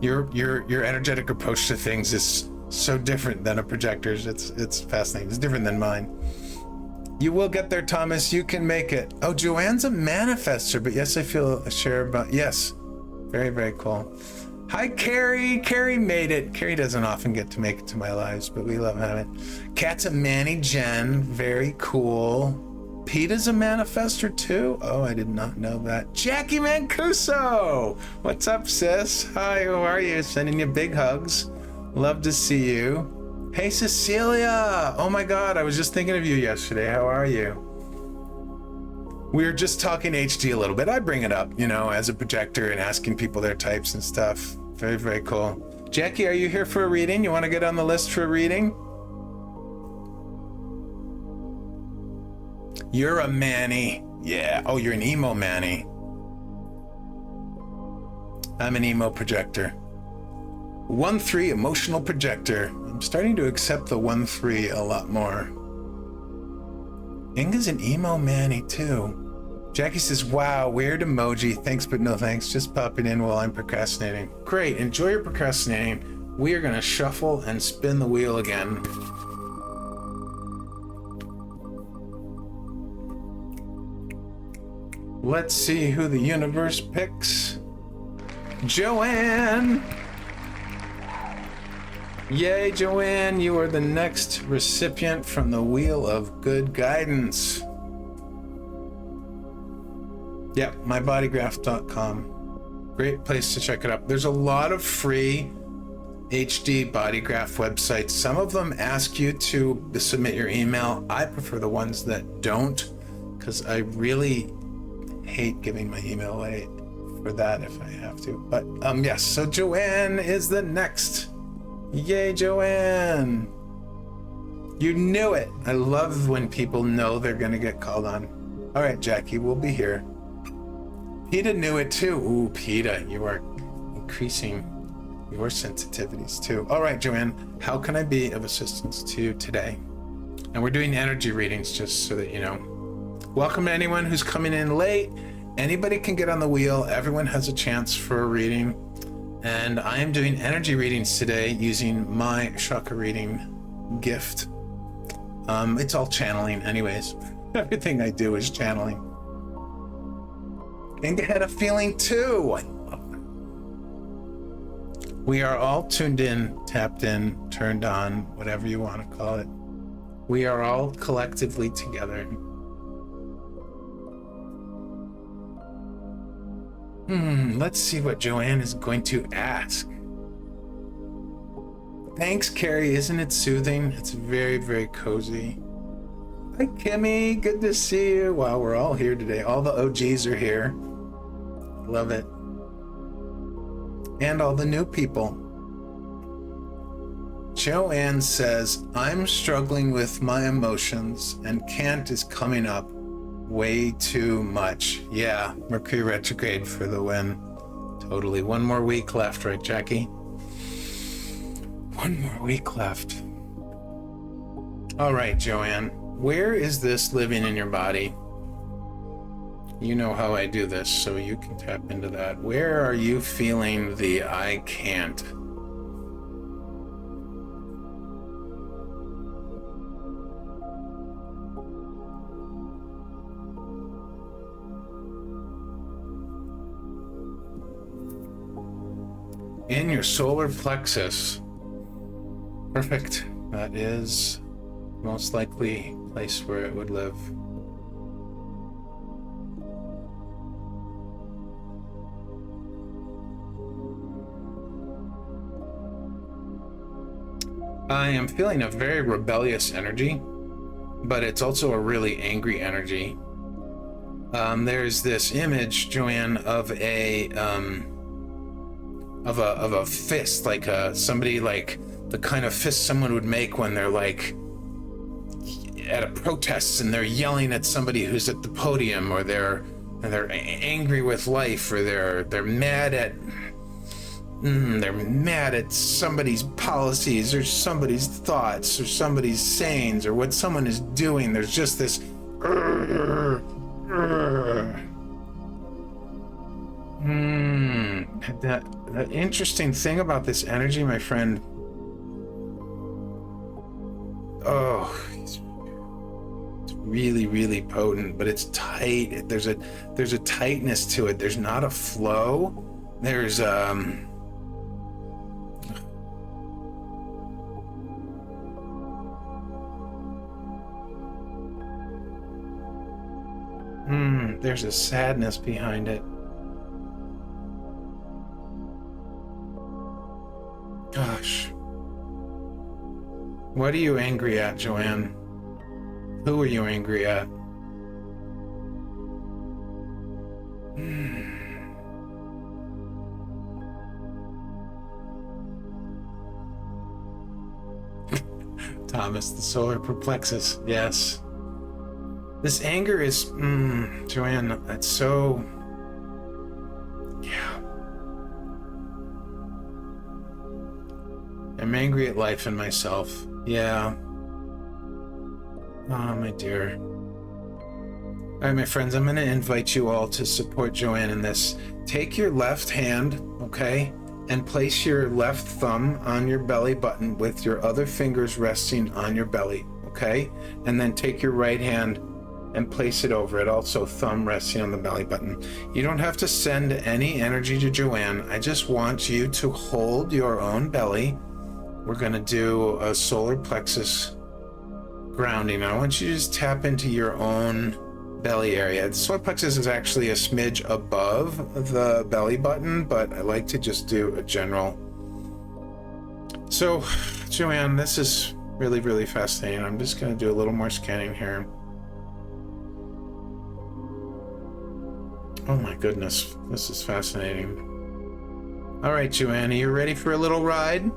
A: Your energetic approach to things is so different than a projector's. It's fascinating. It's different than mine. You will get there, Thomas. You can make it. Oh, Joanne's a manifester, but yes, I feel a share about. Yes. Very, very cool. Hi, Carrie. Carrie made it. Carrie doesn't often get to make it to my lives, but we love having it. Kat's a Manny Jen. Very cool. Pete's a manifester too. Oh, I did not know that. Jackie Mancuso. What's up, sis? Hi, how are you? Sending you big hugs. Love to see you. Hey, Cecilia. Oh my God, I was just thinking of you yesterday. How are you? We were just talking HD a little bit. I bring it up, you know, as a projector and asking people their types and stuff. Very, very cool. Jackie, are you here for a reading? You want to get on the list for a reading? You're a Manny. Yeah. Oh, you're an emo Manny. I'm an emo projector. 1-3 emotional projector. I'm starting to accept the 1-3 a lot more. Inga's an emo Manny too. Jackie says, wow, weird emoji. Thanks, but no thanks. Just popping in while I'm procrastinating. Great. Enjoy your procrastinating. We are going to shuffle and spin the wheel again. Let's see who the universe picks. Joanne! Yay, Joanne, you are the next recipient from the Wheel of Good Guidance. Yep, mybodygraph.com. Great place to check it out. There's a lot of free HD bodygraph websites. Some of them ask you to submit your email. I prefer the ones that don't, because I really hate giving my email away for that if I have to. But yes, so Joanne is the next. Yay, Joanne. You knew it. I love when people know they're going to get called on. All right, Jackie, we'll be here. PETA knew it too. Ooh, PETA, you are increasing your sensitivities too. All right, Joanne, how can I be of assistance to you today? And we're doing energy readings, just so that you know. Welcome to anyone who's coming in late. Anybody can get on the wheel. Everyone has a chance for a reading. And I am doing energy readings today using my chakra reading gift. It's all channeling anyways. Everything I do is channeling. And I had a feeling too. I love that. We are all tuned in, tapped in, turned on, whatever you want to call it. We are all collectively together. Let's see what Joanne is going to ask. Thanks, Carrie. Isn't it soothing? It's very, very cozy. Hi, Kimmy. Good to see you. Wow, we're all here today. All the OGs are here. Love it. And all the new people. Joanne says, I'm struggling with my emotions and Kant is coming up way too much. Yeah, Mercury retrograde for the win. Totally. One more week left, right, Jackie? One more week left. All right, Joanne, where is this living in your body? You know how I do this, so you can tap into that. Where are you feeling the I can't? In your solar plexus. Perfect. That is most likely a place where it would live. I am feeling a very rebellious energy, but it's also a really angry energy. There's this image, Joanne, of a fist, like somebody, like the kind of fist someone would make when they're like at a protest and they're yelling at somebody who's at the podium, or they're angry with life, or they're mad at somebody's policies, or somebody's thoughts, or somebody's sayings, or what someone is doing. There's just this The interesting thing about this energy, my friend, it's really, really potent, but it's tight. There's a tightness to it. There's not a flow. There's there's a sadness behind it. Gosh. What are you angry at, Joanne? Who are you angry at? Thomas, the solar plexus. Yes. This anger is, Joanne, it's so, yeah. I'm angry at life and myself. Yeah. Oh, my dear. All right, my friends, I'm going to invite you all to support Joanne in this. Take your left hand, okay, and place your left thumb on your belly button with your other fingers resting on your belly, okay? And then take your right hand and place it over it, also thumb resting on the belly button. You don't have to send any energy to Joanne. I just want you to hold your own belly. We're going to do a solar plexus grounding. I want you to just tap into your own belly area. The solar plexus is actually a smidge above the belly button, but I like to just do a general. So, Joanne, this is really, really fascinating. I'm just going to do a little more scanning here. Oh my goodness, this is fascinating. All right, Joanne, are you ready for a little ride?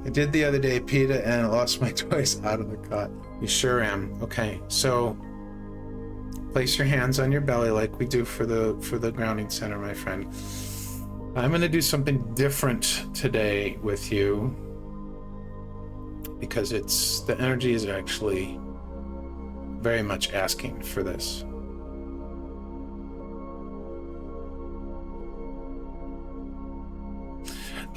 A: I did the other day, PETA, and I lost my toys out of the cot. You sure am. Okay, so place your hands on your belly like we do for the grounding center, my friend. I'm going to do something different today with you because the energy is actually very much asking for this.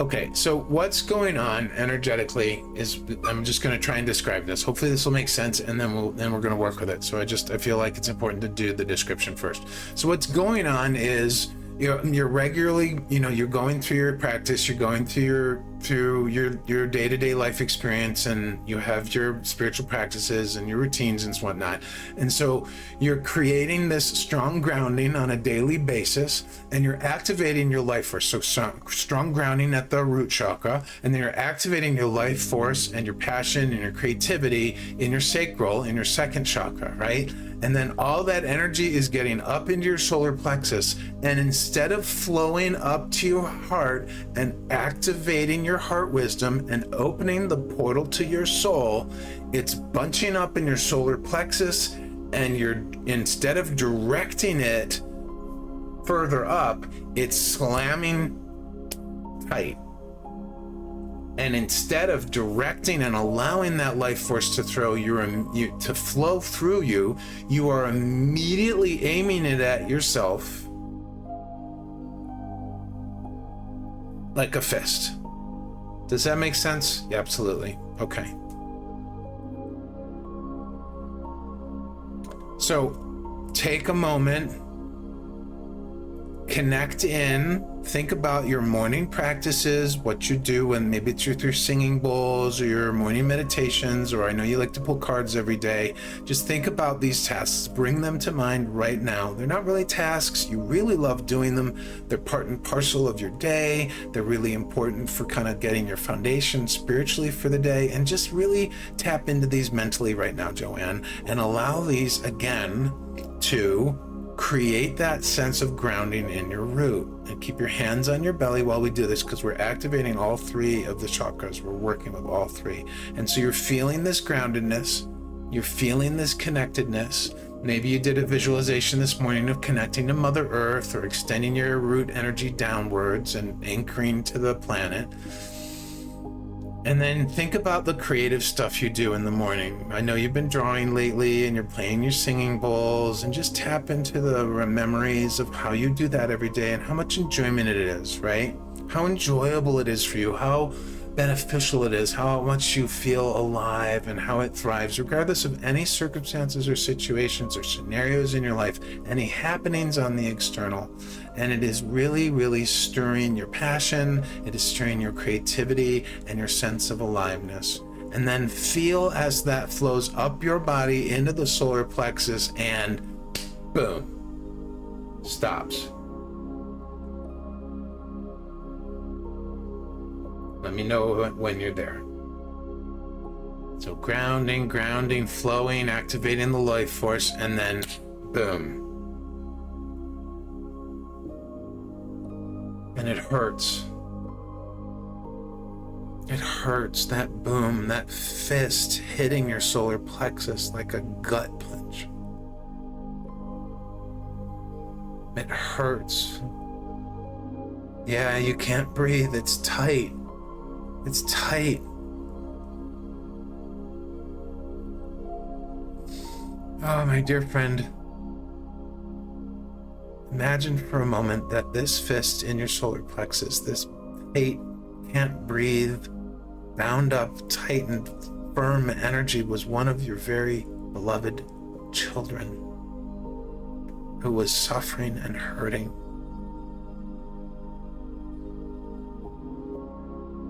A: Okay, so what's going on energetically is, I'm just going to try and describe this. Hopefully this will make sense, and then we're going to work with it. So I feel like it's important to do the description first. So what's going on is you're regularly, you're going through your practice, you're going through your day-to-day life experience, and you have your spiritual practices and your routines and whatnot. And so you're creating this strong grounding on a daily basis, and you're activating your life force. So strong grounding at the root chakra, and then you're activating your life force and your passion and your creativity in your sacral, in your second chakra, right? And then all that energy is getting up into your solar plexus, and instead of flowing up to your heart and activating your heart wisdom and opening the portal to your soul, it's bunching up in your solar plexus, and instead of directing it further up, it's slamming tight. And instead of directing and allowing that life force to to flow through you, you are immediately aiming it at yourself like a fist. Does that make sense? Yeah, absolutely. Okay. So take a moment, connect in, think about your morning practices, what you do when maybe it's through singing bowls or your morning meditations, or I know you like to pull cards every day. Just think about these tasks, bring them to mind right now. They're not really tasks, you really love doing them. They're part and parcel of your day. They're really important for kind of getting your foundation spiritually for the day, and just really tap into these mentally right now, Joanne, and allow these again to create that sense of grounding in your root. And keep your hands on your belly while we do this, because we're activating all three of the chakras. We're working with all three. And so you're feeling this groundedness, you're feeling this connectedness. Maybe you did a visualization this morning of connecting to Mother Earth, or extending your root energy downwards and anchoring to the planet. And then think about the creative stuff you do in the morning. I know you've been drawing lately, and you're playing your singing bowls, and just tap into the memories of how you do that every day and how much enjoyment it is, right? How enjoyable it is for you, how beneficial it is, how much you feel alive, and how it thrives, regardless of any circumstances or situations or scenarios in your life, any happenings on the external. And it is really, really stirring your passion, it is stirring your creativity and your sense of aliveness. And then feel as that flows up your body into the solar plexus, and boom, stops. Let me know when you're there. So grounding, flowing, activating the life force, and then boom. And it hurts. It hurts, that boom, that fist hitting your solar plexus like a gut punch. It hurts. Yeah, you can't breathe, it's tight. It's tight. Oh, my dear friend. Imagine for a moment that this fist in your solar plexus, this tight, can't breathe, bound up, tight and firm energy, was one of your very beloved children who was suffering and hurting,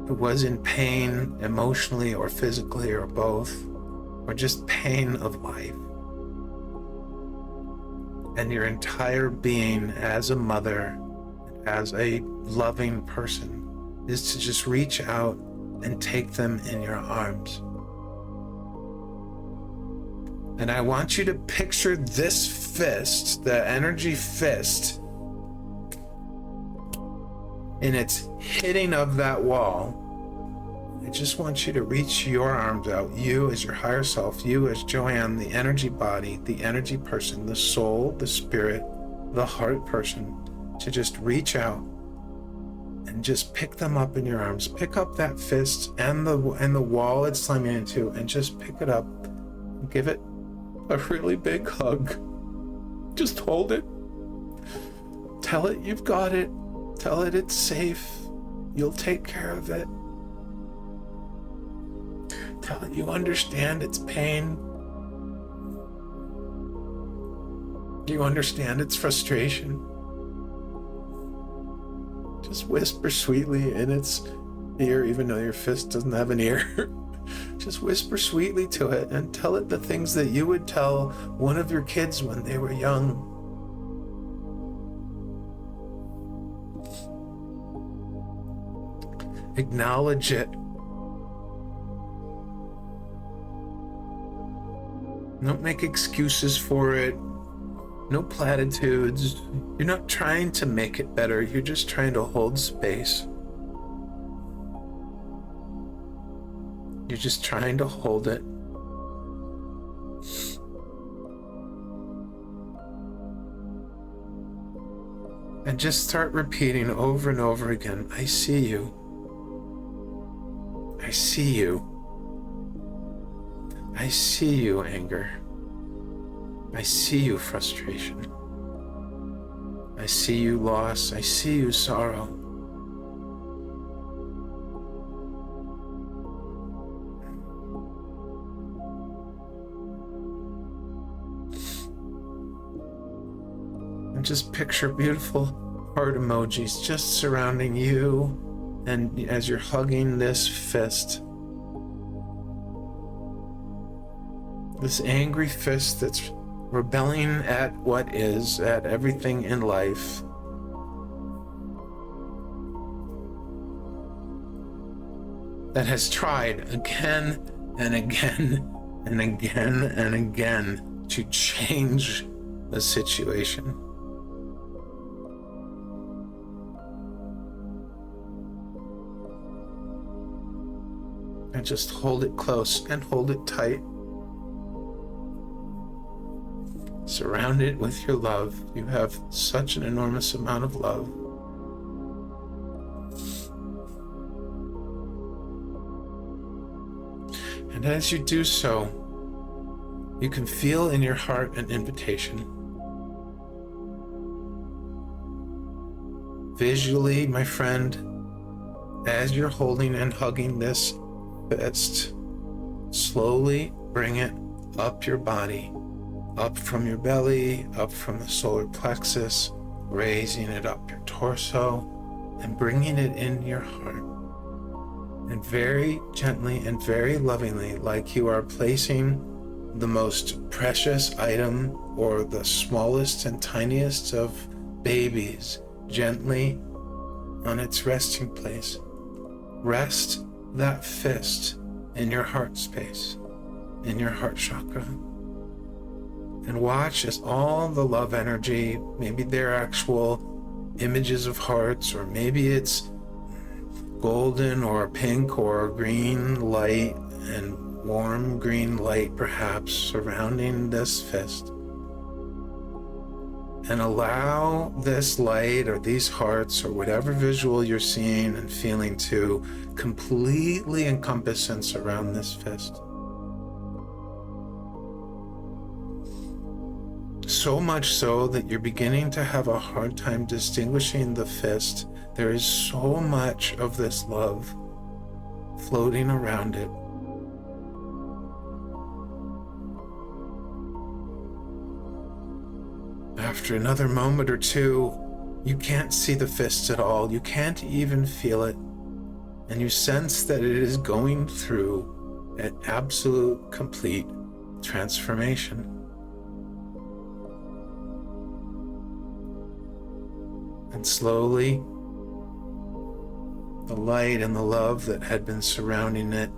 A: who was in pain emotionally or physically or both, or just pain of life. And your entire being as a mother, as a loving person, is to just reach out and take them in your arms. And I want you to picture this fist, the energy fist, in its hitting of that wall. I just want you to reach your arms out, you as your higher self, you as Joanne, the energy body, the energy person, the soul, the spirit, the heart person, to just reach out and just pick them up in your arms. Pick up that fist and the wall it's slamming into, and just pick it up and give it a really big hug. Just hold it. Tell it you've got it. Tell it it's safe. You'll take care of it. Tell it you understand its pain. You understand its frustration. Just whisper sweetly in its ear, even though your fist doesn't have an ear. Just whisper sweetly to it and tell it the things that you would tell one of your kids when they were young. Acknowledge it. Don't make excuses for it. No platitudes. You're not trying to make it better. You're just trying to hold space. You're just trying to hold it. And just start repeating over and over again, I see you. I see you. I see you, anger. I see you, frustration. I see you, loss. I see you, sorrow. And just picture beautiful heart emojis just surrounding you, and as you're hugging this fist, this angry fist that's rebelling at what is, at everything in life. That has tried again and again and again and again to change the situation. And just hold it close and hold it tight. Surround it with your love. You have such an enormous amount of love. And as you do so, you can feel in your heart an invitation. Visually, my friend, as you're holding and hugging this fist, slowly bring it up your body. Up from your belly, up from the solar plexus, raising it up your torso and bringing it in your heart. And very gently and very lovingly, like you are placing the most precious item or the smallest and tiniest of babies gently on its resting place. Rest that fist in your heart space, in your heart chakra. And watch as all the love energy, maybe they're actual images of hearts, or maybe it's golden or pink or green light and warm green light perhaps surrounding this fist. And allow this light or these hearts or whatever visual you're seeing and feeling to completely encompass and surround this fist. So much so that you're beginning to have a hard time distinguishing the fist. There is so much of this love floating around it. After another moment or two, you can't see the fist at all. You can't even feel it. And you sense that it is going through an absolute, complete transformation. And slowly, the light and the love that had been surrounding it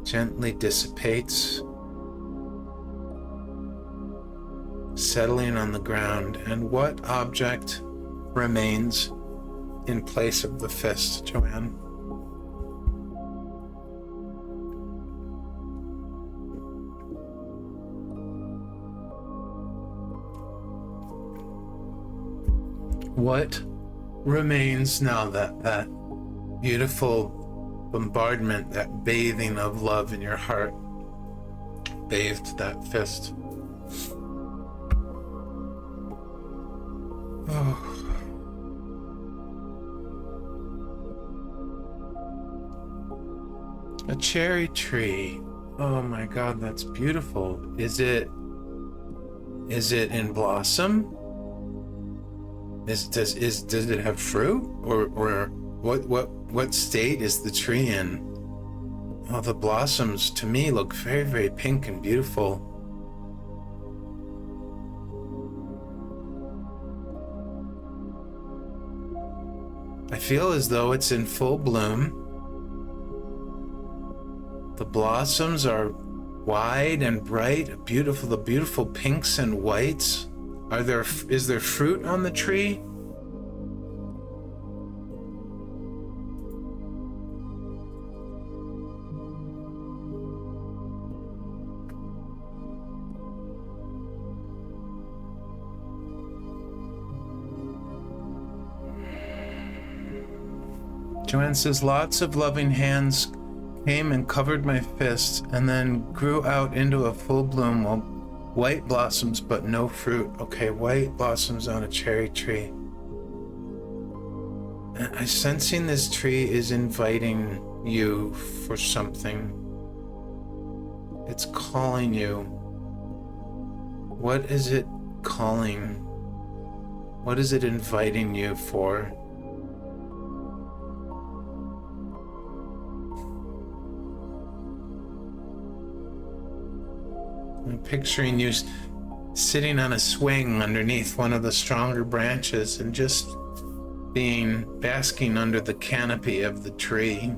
A: gently dissipates, settling on the ground. And what object remains in place of the fist, Joanne? What remains now that that beautiful bombardment, that bathing of love in your heart, bathed that fist? Oh. A cherry tree. Oh my God, that's beautiful. Is it in blossom? Does it have fruit? Or what state is the tree in? Oh, the blossoms to me look very, very pink and beautiful. I feel as though it's in full bloom. The blossoms are wide and bright, beautiful, the beautiful pinks and whites. Is there fruit on the tree? Joanne says, lots of loving hands came and covered my fist and then grew out into a full bloom, white blossoms but no fruit. Okay, white blossoms on a cherry tree. I'm sensing this tree is inviting you for something. It's calling you. What is it calling? What is it inviting you for? I'm picturing you sitting on a swing underneath one of the stronger branches and just basking under the canopy of the tree.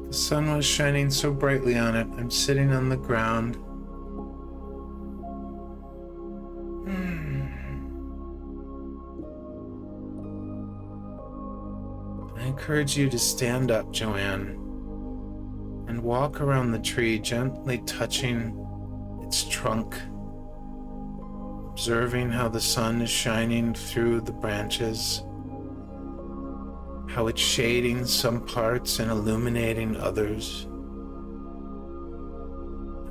A: The sun was shining so brightly on it. I'm sitting on the ground. I encourage you to stand up, Joanne, and walk around the tree, gently touching its trunk, observing how the sun is shining through the branches, how it's shading some parts and illuminating others,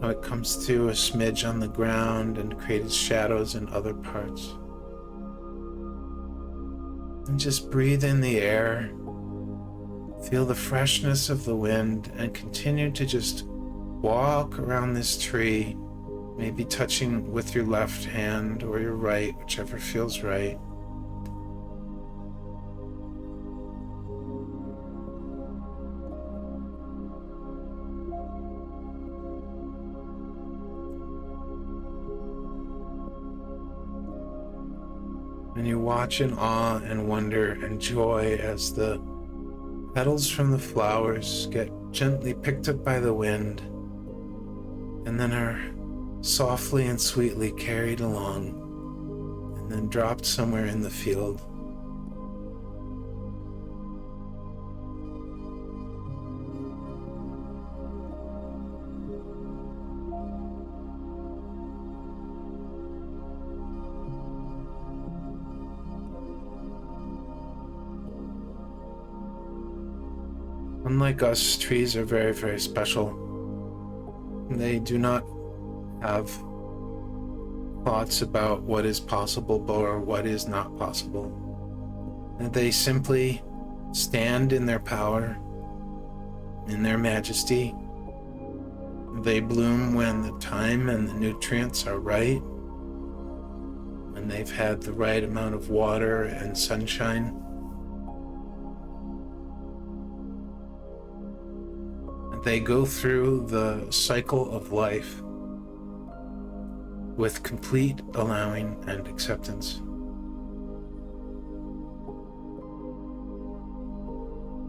A: how it comes through a smidge on the ground and creates shadows in other parts. And just breathe in the air, feel the freshness of the wind, and continue to just walk around this tree, maybe touching with your left hand or your right, whichever feels right. And you watch in awe and wonder and joy as the petals from the flowers get gently picked up by the wind and then are softly and sweetly carried along and then dropped somewhere in the field. Unlike us, trees are very, very special. They do not have thoughts about what is possible or what is not possible. They simply stand in their power, in their majesty. They bloom when the time and the nutrients are right, when they've had the right amount of water and sunshine. They go through the cycle of life with complete allowing and acceptance.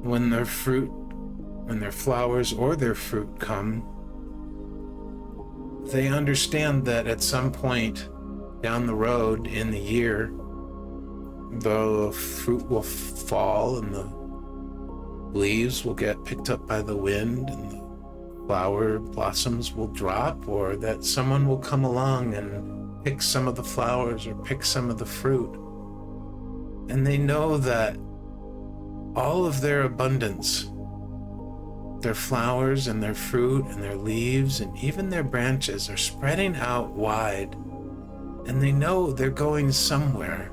A: When their flowers or their fruit come, they understand that at some point down the road in the year, the fruit will fall and the leaves will get picked up by the wind and the flower blossoms will drop, or that someone will come along and pick some of the flowers or pick some of the fruit. And they know that all of their abundance, their flowers and their fruit and their leaves and even their branches, are spreading out wide. And they know they're going somewhere.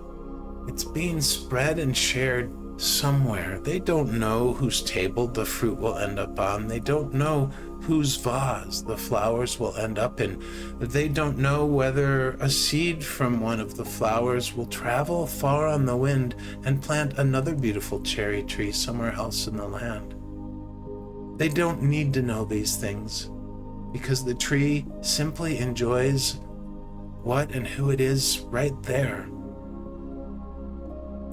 A: It's being spread and shared somewhere. They don't know whose table the fruit will end up on. They don't know whose vase the flowers will end up in. They don't know whether a seed from one of the flowers will travel far on the wind and plant another beautiful cherry tree somewhere else in the land. They don't need to know these things, because the tree simply enjoys what and who it is right there.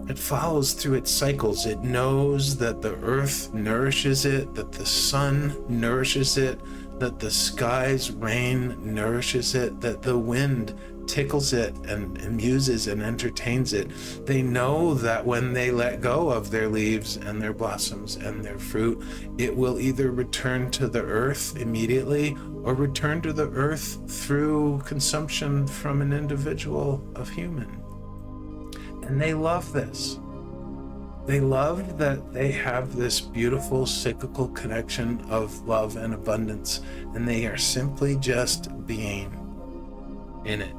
A: It follows through its cycles. It knows that the earth nourishes it, that the sun nourishes it, that the sky's rain nourishes it, that the wind tickles it and amuses and entertains it. They know that when they let go of their leaves and their blossoms and their fruit, it will either return to the earth immediately or return to the earth through consumption from an individual of human. And they love this. They love that they have this beautiful cyclical connection of love and abundance, and they are simply just being in it.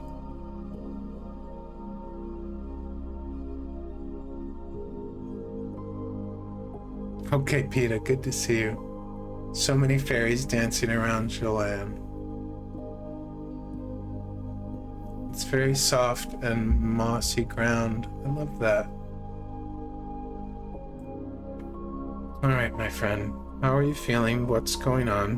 A: Okay, Peter, good to see you. So many fairies dancing around Joanne. It's very soft and mossy ground. I love that. All right, my friend. How are you feeling? What's going on?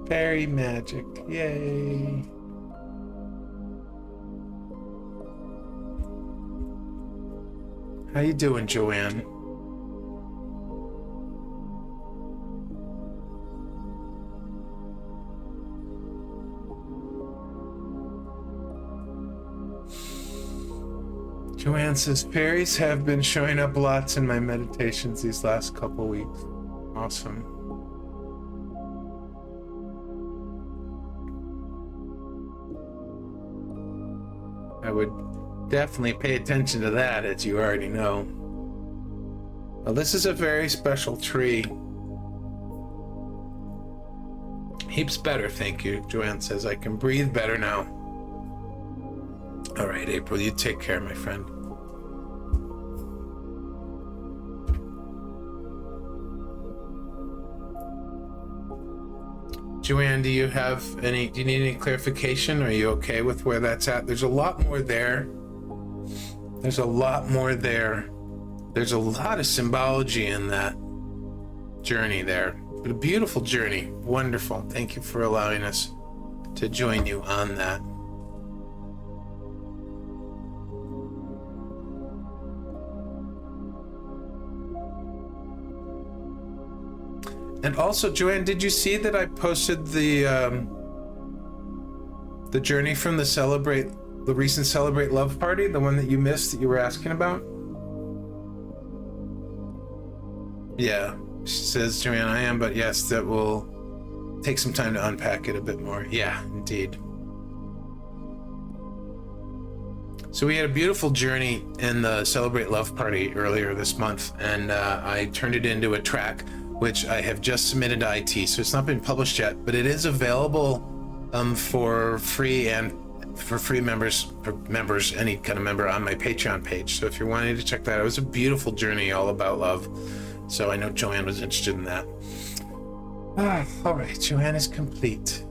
A: Fairy magic. Yay. How you doing, Joanne? Joanne says, fairies have been showing up lots in my meditations these last couple weeks. Awesome. I would definitely pay attention to that, as you already know. Well, this is a very special tree. Heaps better, thank you. Joanne says, I can breathe better now. All right, April, you take care, my friend. Joanne, do you need any clarification? Are you okay with where that's at? There's a lot more there. There's a lot more there. There's a lot of symbology in that journey there. But a beautiful journey. Wonderful. Thank you for allowing us to join you on that. And also, Joanne, did you see that I posted the journey from the recent Celebrate Love party, the one that you missed that you were asking about? Yeah, she says, Joanne, I am, but yes, that will take some time to unpack it a bit more. Yeah, indeed. So we had a beautiful journey in the Celebrate Love party earlier this month, and I turned it into a track, which I have just submitted to IT, so it's not been published yet, but it is available for free and for free members, any kind of member, on my Patreon page. So if you're wanting to check that out, it was a beautiful journey all about love. So I know Joanne was interested in that. All right, Joanne is complete.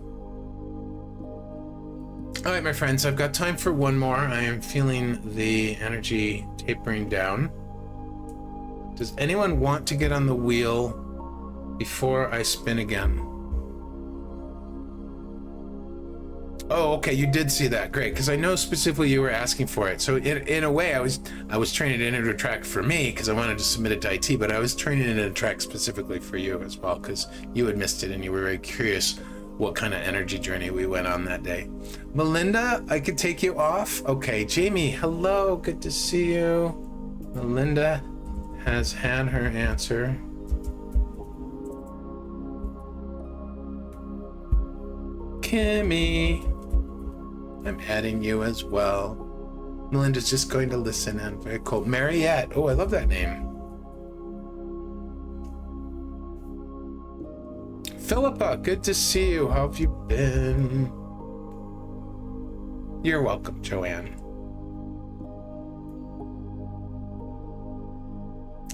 A: All right, my friends, I've got time for one more. I am feeling the energy tapering down. Does anyone want to get on the wheel before I spin again? Oh, okay, you did see that. Great, because I know specifically you were asking for it. So in a way, I was training it into a track for me because I wanted to submit it to IT, but I was training it into a track specifically for you as well because you had missed it and you were very curious what kind of energy journey we went on that day. Melinda, I could take you off. Okay, Jamie, hello, good to see you. Melinda has had her answer. Kimmy, I'm adding you as well. Melinda's just going to listen in. Very cool. Mariette. Oh, I love that name. Philippa, good to see you. How have you been? You're welcome, Joanne.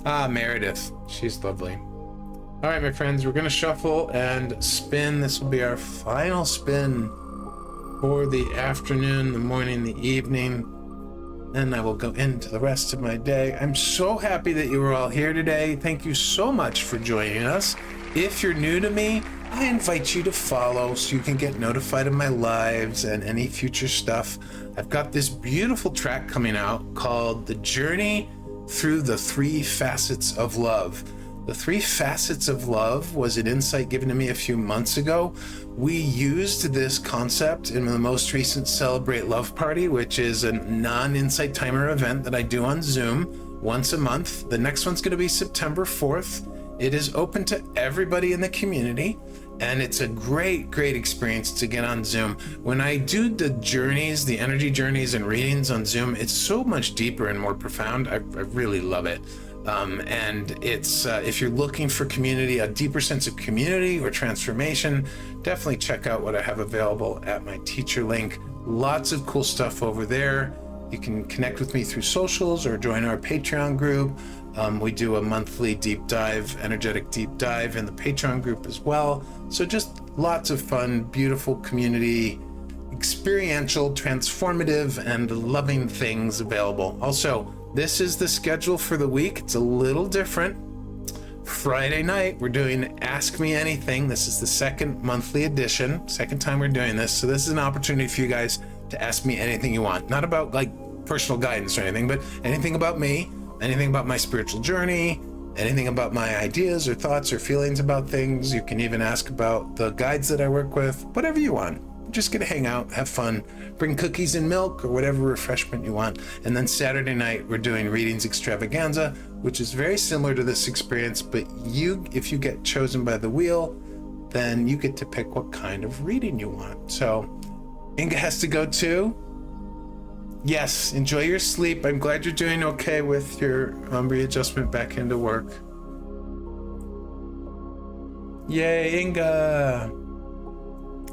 A: Meredith. She's lovely. All right, my friends, we're going to shuffle and spin. This will be our final spin for the afternoon, the morning, the evening. Then I will go into the rest of my day. I'm so happy that you were all here today. Thank you so much for joining us. If you're new to me, I invite you to follow so you can get notified of my lives and any future stuff. I've got this beautiful track coming out called The Journey Through the Three Facets of Love. The Three Facets of Love was an insight given to me a few months ago. We used this concept in the most recent Celebrate Love Party, which is a non-insight timer event that I do on Zoom once a month. The next one's going to be September 4th. It is open to everybody in the community, and it's a great experience to get on Zoom. When I do the journeys, the energy journeys and readings on Zoom, it's so much deeper and more profound. I really love it. And it's if you're looking for community, a deeper sense of community or transformation, definitely check out what I have available at my teacher link. Lots of cool stuff over there. You can connect with me through socials or join our Patreon group. We do a monthly deep dive, energetic deep dive in the Patreon group as well. So just lots of fun, beautiful community, experiential, transformative, and loving things available. Also, this is the schedule for the week. It's a little different. Friday night, we're doing Ask Me Anything. This is the second monthly edition, second time we're doing this. So this is an opportunity for you guys to ask me anything you want. Not about like personal guidance or anything, but anything about me, anything about my spiritual journey, anything about my ideas or thoughts or feelings about things. You can even ask about the guides that I work with, whatever you want. We're just gonna hang out, have fun, bring cookies and milk or whatever refreshment you want. And then Saturday night, we're doing Readings Extravaganza, which is very similar to this experience, but if you get chosen by the wheel, then you get to pick what kind of reading you want. So Inga has to go too. Yes, enjoy your sleep. I'm glad you're doing okay with your readjustment back into work. Yay, Inga.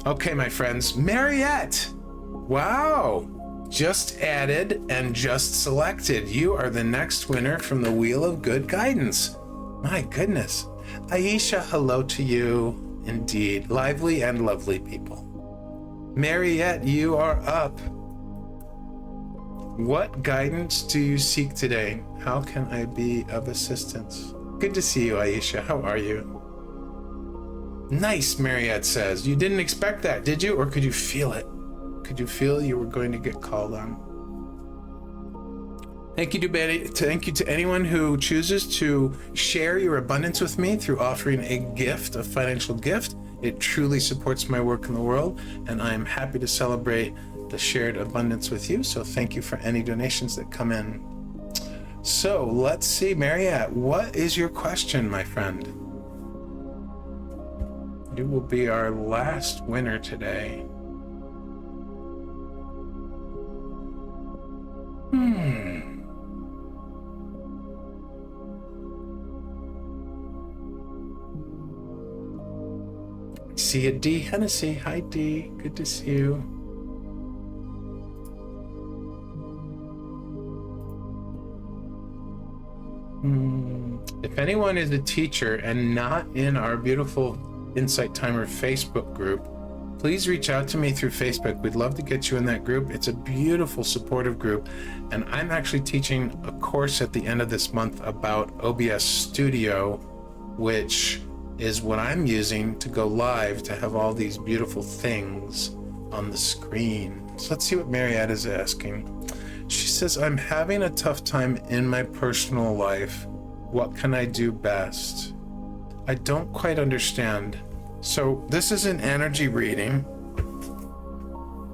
A: Okay, my friends. Mariette. Wow. Just added and just selected. You are the next winner from the Wheel of Good Guidance. My goodness. Aisha, hello to you. Indeed. Lively and lovely people. Mariette, you are up. What guidance do you seek today? How can I be of assistance? Good to see you, Aisha. How are you? Nice, Mariette says. You didn't expect that, did you? Or could you feel it? Could you feel you were going to get called on? Thank you to anyone who chooses to share your abundance with me through offering a gift, a financial gift. It truly supports my work in the world, and I am happy to celebrate the shared abundance with you. So thank you for any donations that come in. So let's see, Mariette, what is your question, my friend? You will be our last winner today. See a D Hennessy. Hi D, good to see you. If anyone is a teacher and not in our beautiful Insight Timer Facebook group, please reach out to me through Facebook. We'd love to get you in that group. It's a beautiful, supportive group. And I'm actually teaching a course at the end of this month about OBS Studio, which is what I'm using to go live to have all these beautiful things on the screen. So let's see what Mariette is asking. She says, I'm having a tough time in my personal life. What can I do best? I don't quite understand. So this is an energy reading.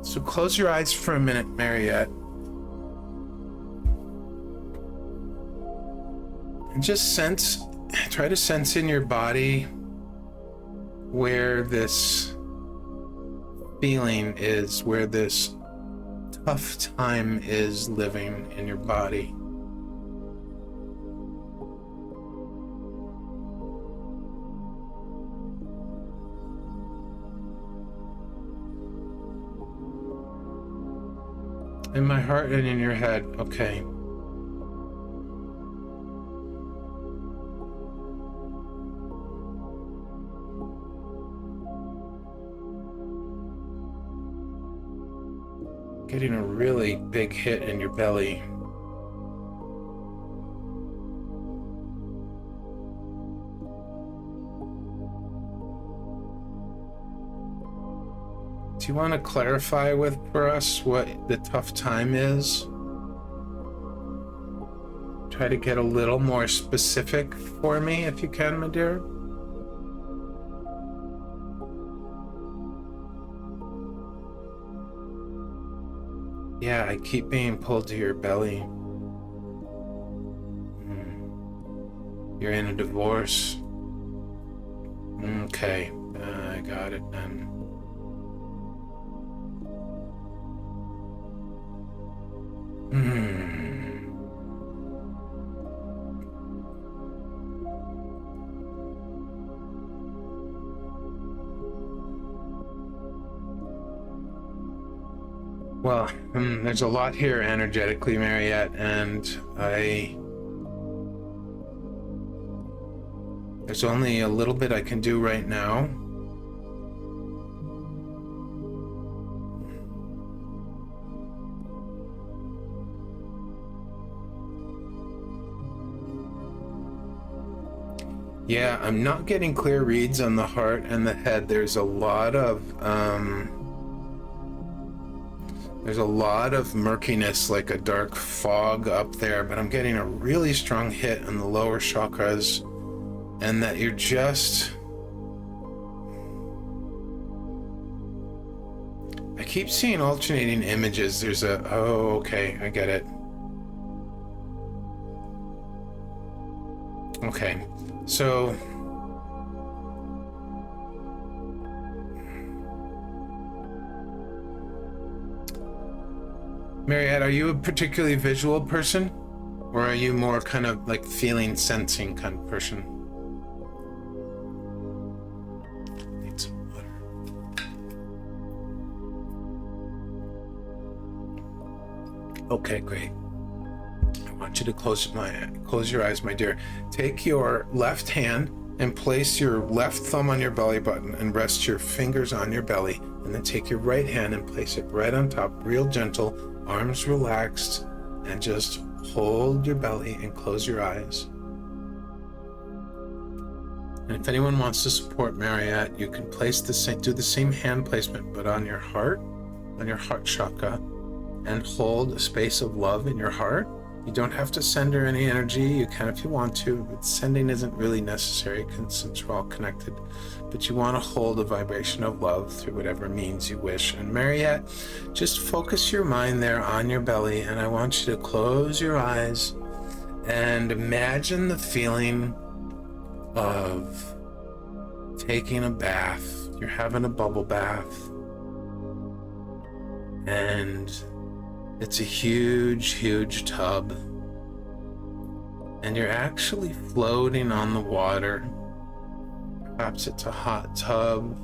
A: So close your eyes for a minute, Mariette. And just try to sense in your body where this feeling is, where this tough time is living in your body. In my heart and in your head, okay. Getting a really big hit in your belly. Do you want to clarify for us what the tough time is? Try to get a little more specific for me if you can, my dear. Yeah, I keep being pulled to your belly. You're in a divorce. Okay, I got it then. Well, there's a lot here energetically, Mariette, and there's only a little bit I can do right now. Yeah, I'm not getting clear reads on the heart and the head. There's a lot of murkiness, like a dark fog up there, but I'm getting a really strong hit on the lower chakras, and that you're just... I keep seeing alternating images. There's oh, okay, I get it. Okay, so... Mariette, are you a particularly visual person? Or are you more kind of like feeling, sensing kind of person? Need some water. Okay, great. I want you to close your eyes, my dear. Take your left hand and place your left thumb on your belly button and rest your fingers on your belly. And then take your right hand and place it right on top, real gentle, arms relaxed, and just hold your belly and close your eyes. And if anyone wants to support Mariette, you can do the same hand placement, but on your heart chakra, and hold a space of love in your heart. You don't have to send her any energy. You can if you want to, but sending isn't really necessary since we're all connected. But you want to hold a vibration of love through whatever means you wish. And Mariette, just focus your mind there on your belly, and I want you to close your eyes and imagine the feeling of taking a bath. You're having a bubble bath, and it's a huge, huge tub, and you're actually floating on the water. Perhaps it's a hot tub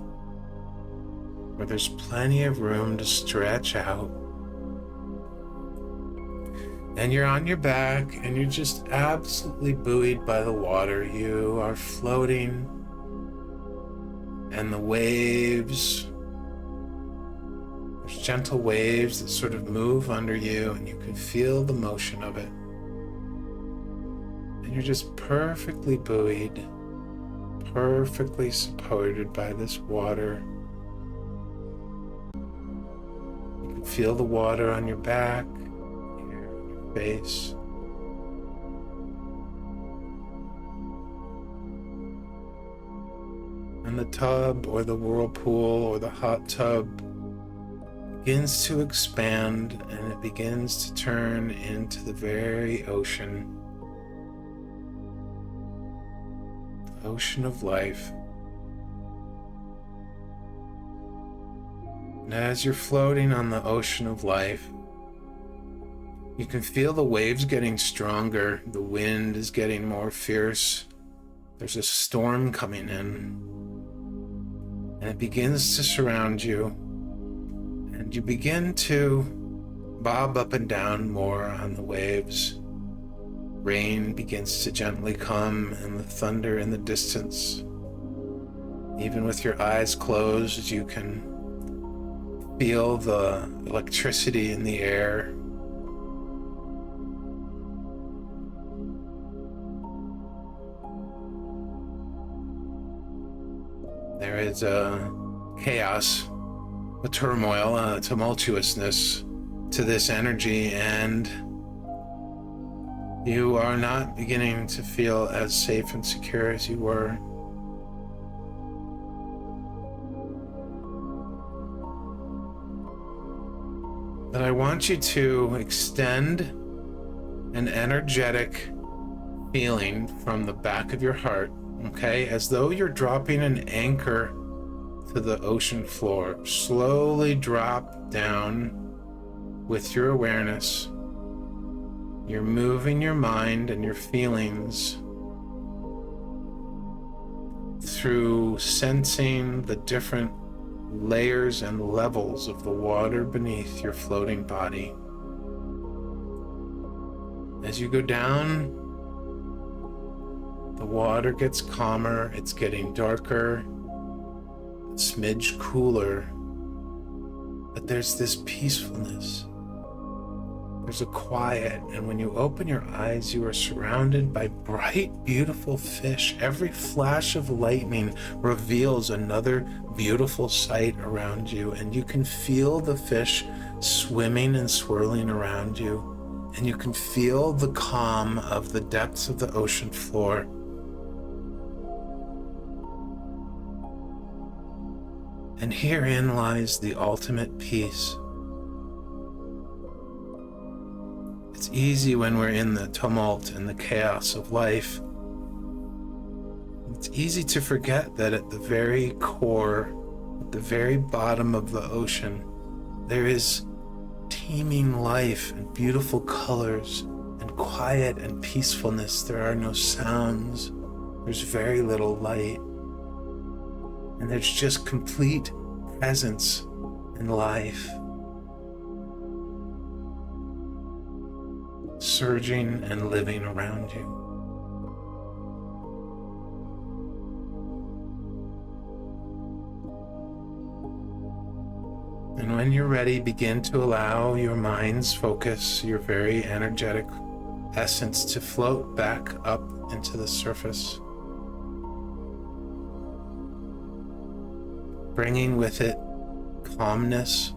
A: where there's plenty of room to stretch out. And you're on your back, and you're just absolutely buoyed by the water. You are floating, and the waves, there's gentle waves that sort of move under you, and you can feel the motion of it. And you're just perfectly buoyed, perfectly supported by this water. can feel the water on your back, here on your face. And the tub or the whirlpool or the hot tub begins to expand, and it begins to turn into the very ocean. The ocean of life. And as you're floating on the ocean of life, you can feel the waves getting stronger. The wind is getting more fierce. There's a storm coming in. And it begins to surround you. And you begin to bob up and down more on the waves. Rain begins to gently come, and the thunder in the distance. Even with your eyes closed, you can feel the electricity in the air. There is a chaos, a turmoil, a tumultuousness to this energy, and you are not beginning to feel as safe and secure as you were. But I want you to extend an energetic feeling from the back of your heart, okay? As though you're dropping an anchor to the ocean floor. Slowly drop down with your awareness. You're moving your mind and your feelings through sensing the different layers and levels of the water beneath your floating body. As you go down, the water gets calmer, it's getting darker, a smidge cooler, but there's this peacefulness. There's a quiet, and when you open your eyes, you are surrounded by bright, beautiful fish. Every flash of lightning reveals another beautiful sight around you, and you can feel the fish swimming and swirling around you, and you can feel the calm of the depths of the ocean floor. And herein lies the ultimate peace. It's easy when we're in the tumult and the chaos of life. It's easy to forget that at the very core, at the very bottom of the ocean, there is teeming life and beautiful colors and quiet and peacefulness. There are no sounds. There's very little light. And there's just complete presence in life. Surging and living around you. And when you're ready, begin to allow your mind's focus, your very energetic essence, to float back up into the surface, bringing with it calmness,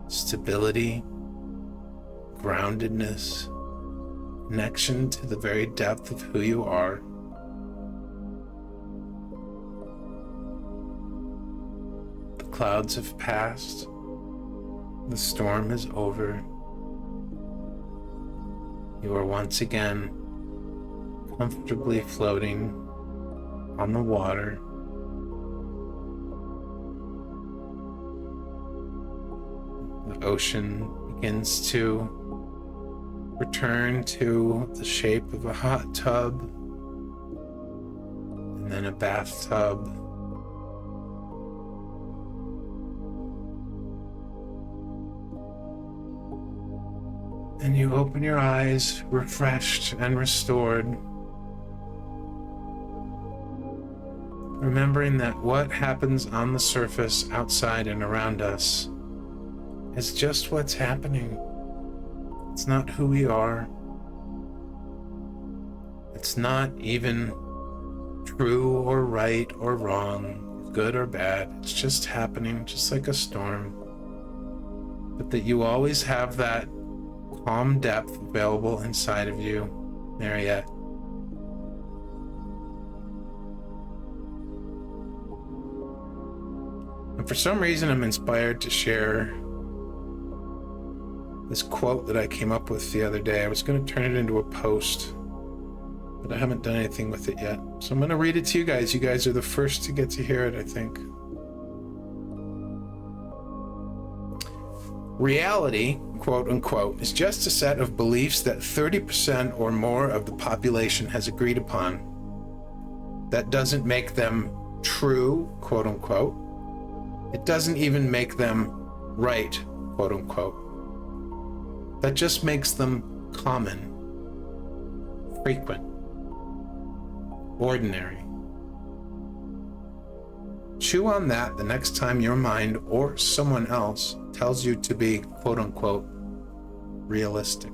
A: stability, groundedness, connection to the very depth of who you are. The clouds have passed. The storm is over. You are once again comfortably floating on the water. The ocean begins to return to the shape of a hot tub, and then a bathtub, and you open your eyes refreshed and restored, remembering that what happens on the surface, outside and around us, is just what's happening. It's not who we are. It's not even true or right or wrong, good or bad. It's just happening, just like a storm. but that you always have that calm depth available inside of you, Mariette. And for some reason, I'm inspired to share this quote that I came up with the other day. I was going to turn it into a post, but I haven't done anything with it yet. So I'm going to read it to you guys. You guys are the first to get to hear it, I think. Reality, quote unquote, is just a set of beliefs that 30% or more of the population has agreed upon. That doesn't make them true, quote unquote. It doesn't even make them right, quote unquote. That just makes them common, frequent, ordinary. Chew on that the next time your mind or someone else tells you to be, quote unquote, realistic.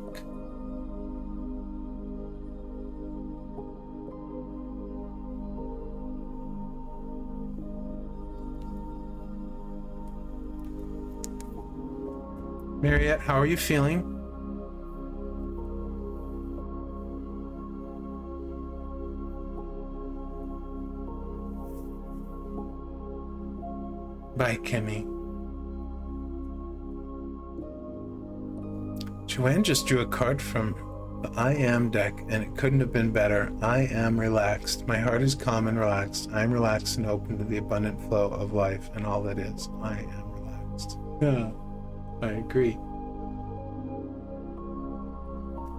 A: Mariette, how are you feeling? Bye, Kimmy. Joanne just drew a card from the I Am deck, and it couldn't have been better. I am relaxed. My heart is calm and relaxed. I am relaxed and open to the abundant flow of life and all that is. I am relaxed. Yeah, I agree.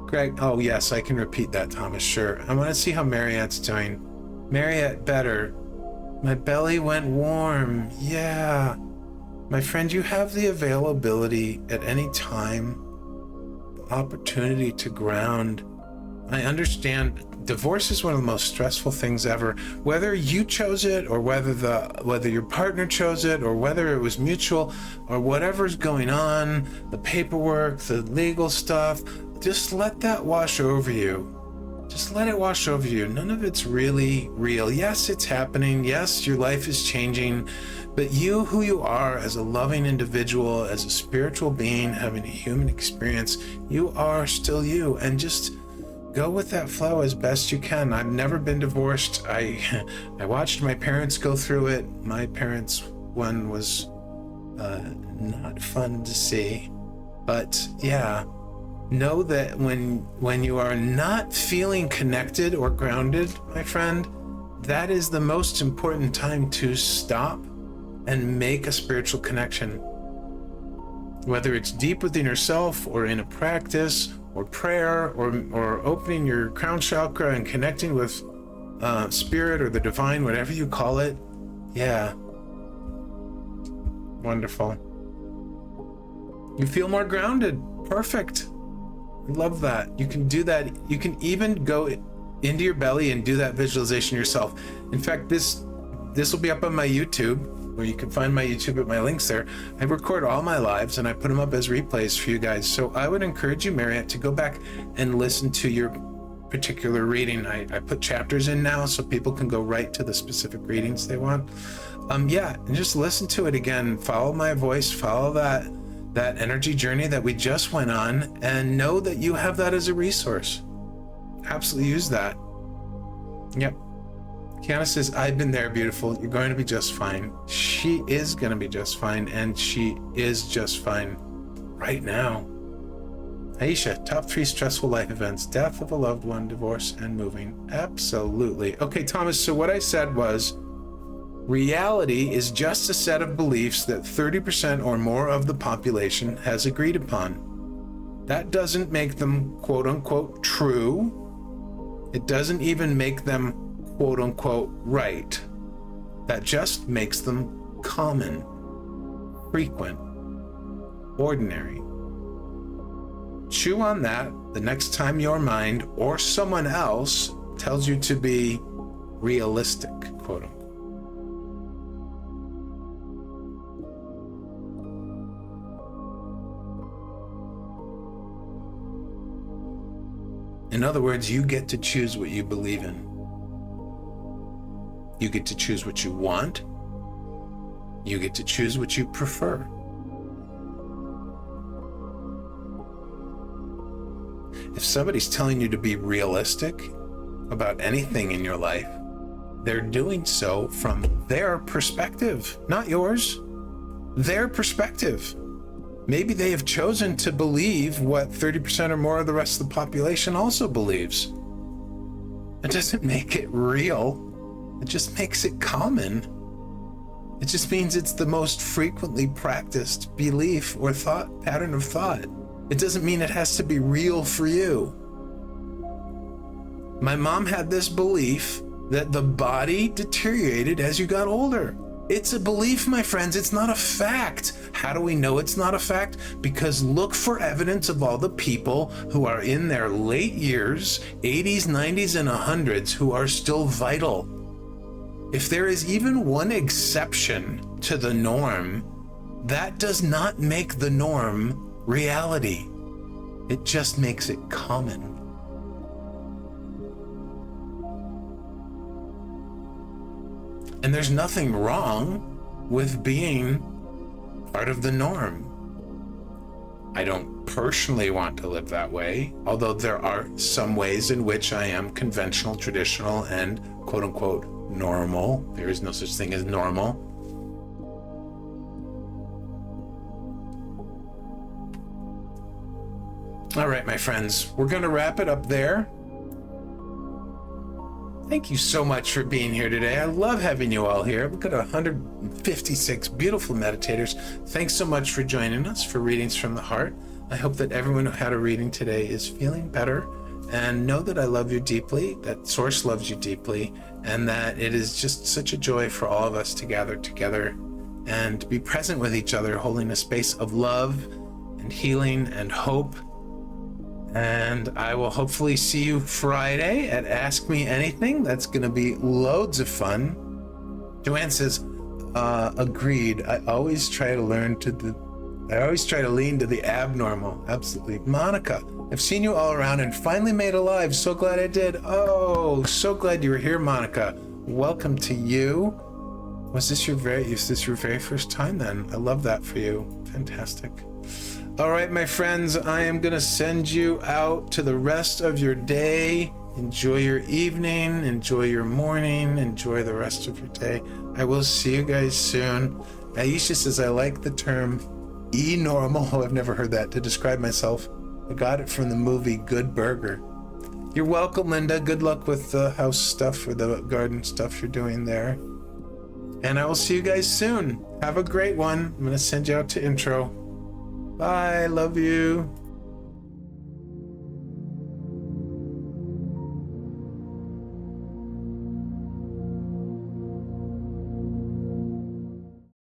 A: Greg, oh yes, I can repeat that, Thomas, sure. I want to see how Mariette's doing. Mariette, better. My belly went warm. Yeah. My friend, you have the availability at any time, the opportunity to ground. I understand divorce is one of the most stressful things ever. Whether you chose it or whether your partner chose it or whether it was mutual or whatever's going on, the paperwork, the legal stuff, just let that wash over you. Just let it wash over you. None of it's really real. Yes, it's happening. Yes, your life is changing. But you, who you are as a loving individual, as a spiritual being, having a human experience, you are still you. And just go with that flow as best you can. I've never been divorced. I watched my parents go through it. My parents' one was not fun to see. But yeah. Know that when you are not feeling connected or grounded, my friend, that is the most important time to stop and make a spiritual connection. Whether it's deep within yourself or in a practice or prayer or opening your crown chakra and connecting with spirit or the divine, whatever you call it. Yeah. Wonderful. You feel more grounded. Perfect. Love that. You can do that. You can even go into your belly and do that visualization yourself. In fact, this will be up on my YouTube, where you can find my YouTube at my links there. I record all my lives and I put them up as replays for you guys. So I would encourage you, Mariette, to go back and listen to your particular reading. I put chapters in now so people can go right to the specific readings they want. Yeah, and just listen to it again. Follow my voice, follow that energy journey that we just went on, and know that you have that as a resource. Absolutely use that. Yep. Kiana says, I've been there, beautiful. You're going to be just fine. She is going to be just fine, and she is just fine right now. Aisha, top 3 stressful life events: death of a loved one, divorce, and moving. Absolutely. Okay, Thomas, so what I said was, reality is just a set of beliefs that 30% or more of the population has agreed upon. That doesn't make them, quote unquote, true. It doesn't even make them, quote unquote, right. That just makes them common, frequent, ordinary. Chew on that the next time your mind or someone else tells you to be realistic, quote unquote. In other words, you get to choose what you believe in. You get to choose what you want. You get to choose what you prefer. If somebody's telling you to be realistic about anything in your life, they're doing so from their perspective, not yours. Their perspective. Maybe they have chosen to believe what 30% or more of the rest of the population also believes. It doesn't make it real. It just makes it common. It just means it's the most frequently practiced belief or pattern of thought. It doesn't mean it has to be real for you. My mom had this belief that the body deteriorated as you got older. It's a belief, my friends. It's not a fact. How do we know it's not a fact? Because look for evidence of all the people who are in their late years, 80s, 90s, and 100s, who are still vital. If there is even one exception to the norm, that does not make the norm reality. It just makes it common. And there's nothing wrong with being part of the norm. I don't personally want to live that way, although there are some ways in which I am conventional, traditional, and quote unquote normal. There is no such thing as normal. All right, my friends, we're going to wrap it up there. Thank you so much for being here today. I love having you all here. We've got 156 beautiful meditators. Thanks so much for joining us for Readings from the Heart. I hope that everyone who had a reading today is feeling better, and know that I love you deeply, that Source loves you deeply, and that it is just such a joy for all of us to gather together and be present with each other, holding a space of love and healing and hope. And I will hopefully see you Friday at Ask Me Anything. That's going to be loads of fun. Joanne says, agreed. I always try to lean to the abnormal. Absolutely. Monica, I've seen you all around and finally made it live. So glad I did. Oh, so glad you were here, Monica. Welcome to you. Is this your very first time then? I love that for you. Fantastic. All right, my friends, I am going to send you out to the rest of your day. Enjoy your evening, enjoy your morning, enjoy the rest of your day. I will see you guys soon. Aisha says, I like the term e-normal. I've never heard that to describe myself. I got it from the movie Good Burger. You're welcome, Linda. Good luck with the house stuff or the garden stuff you're doing there. And I will see you guys soon. Have a great one. I'm going to send you out to intro. Bye, love you.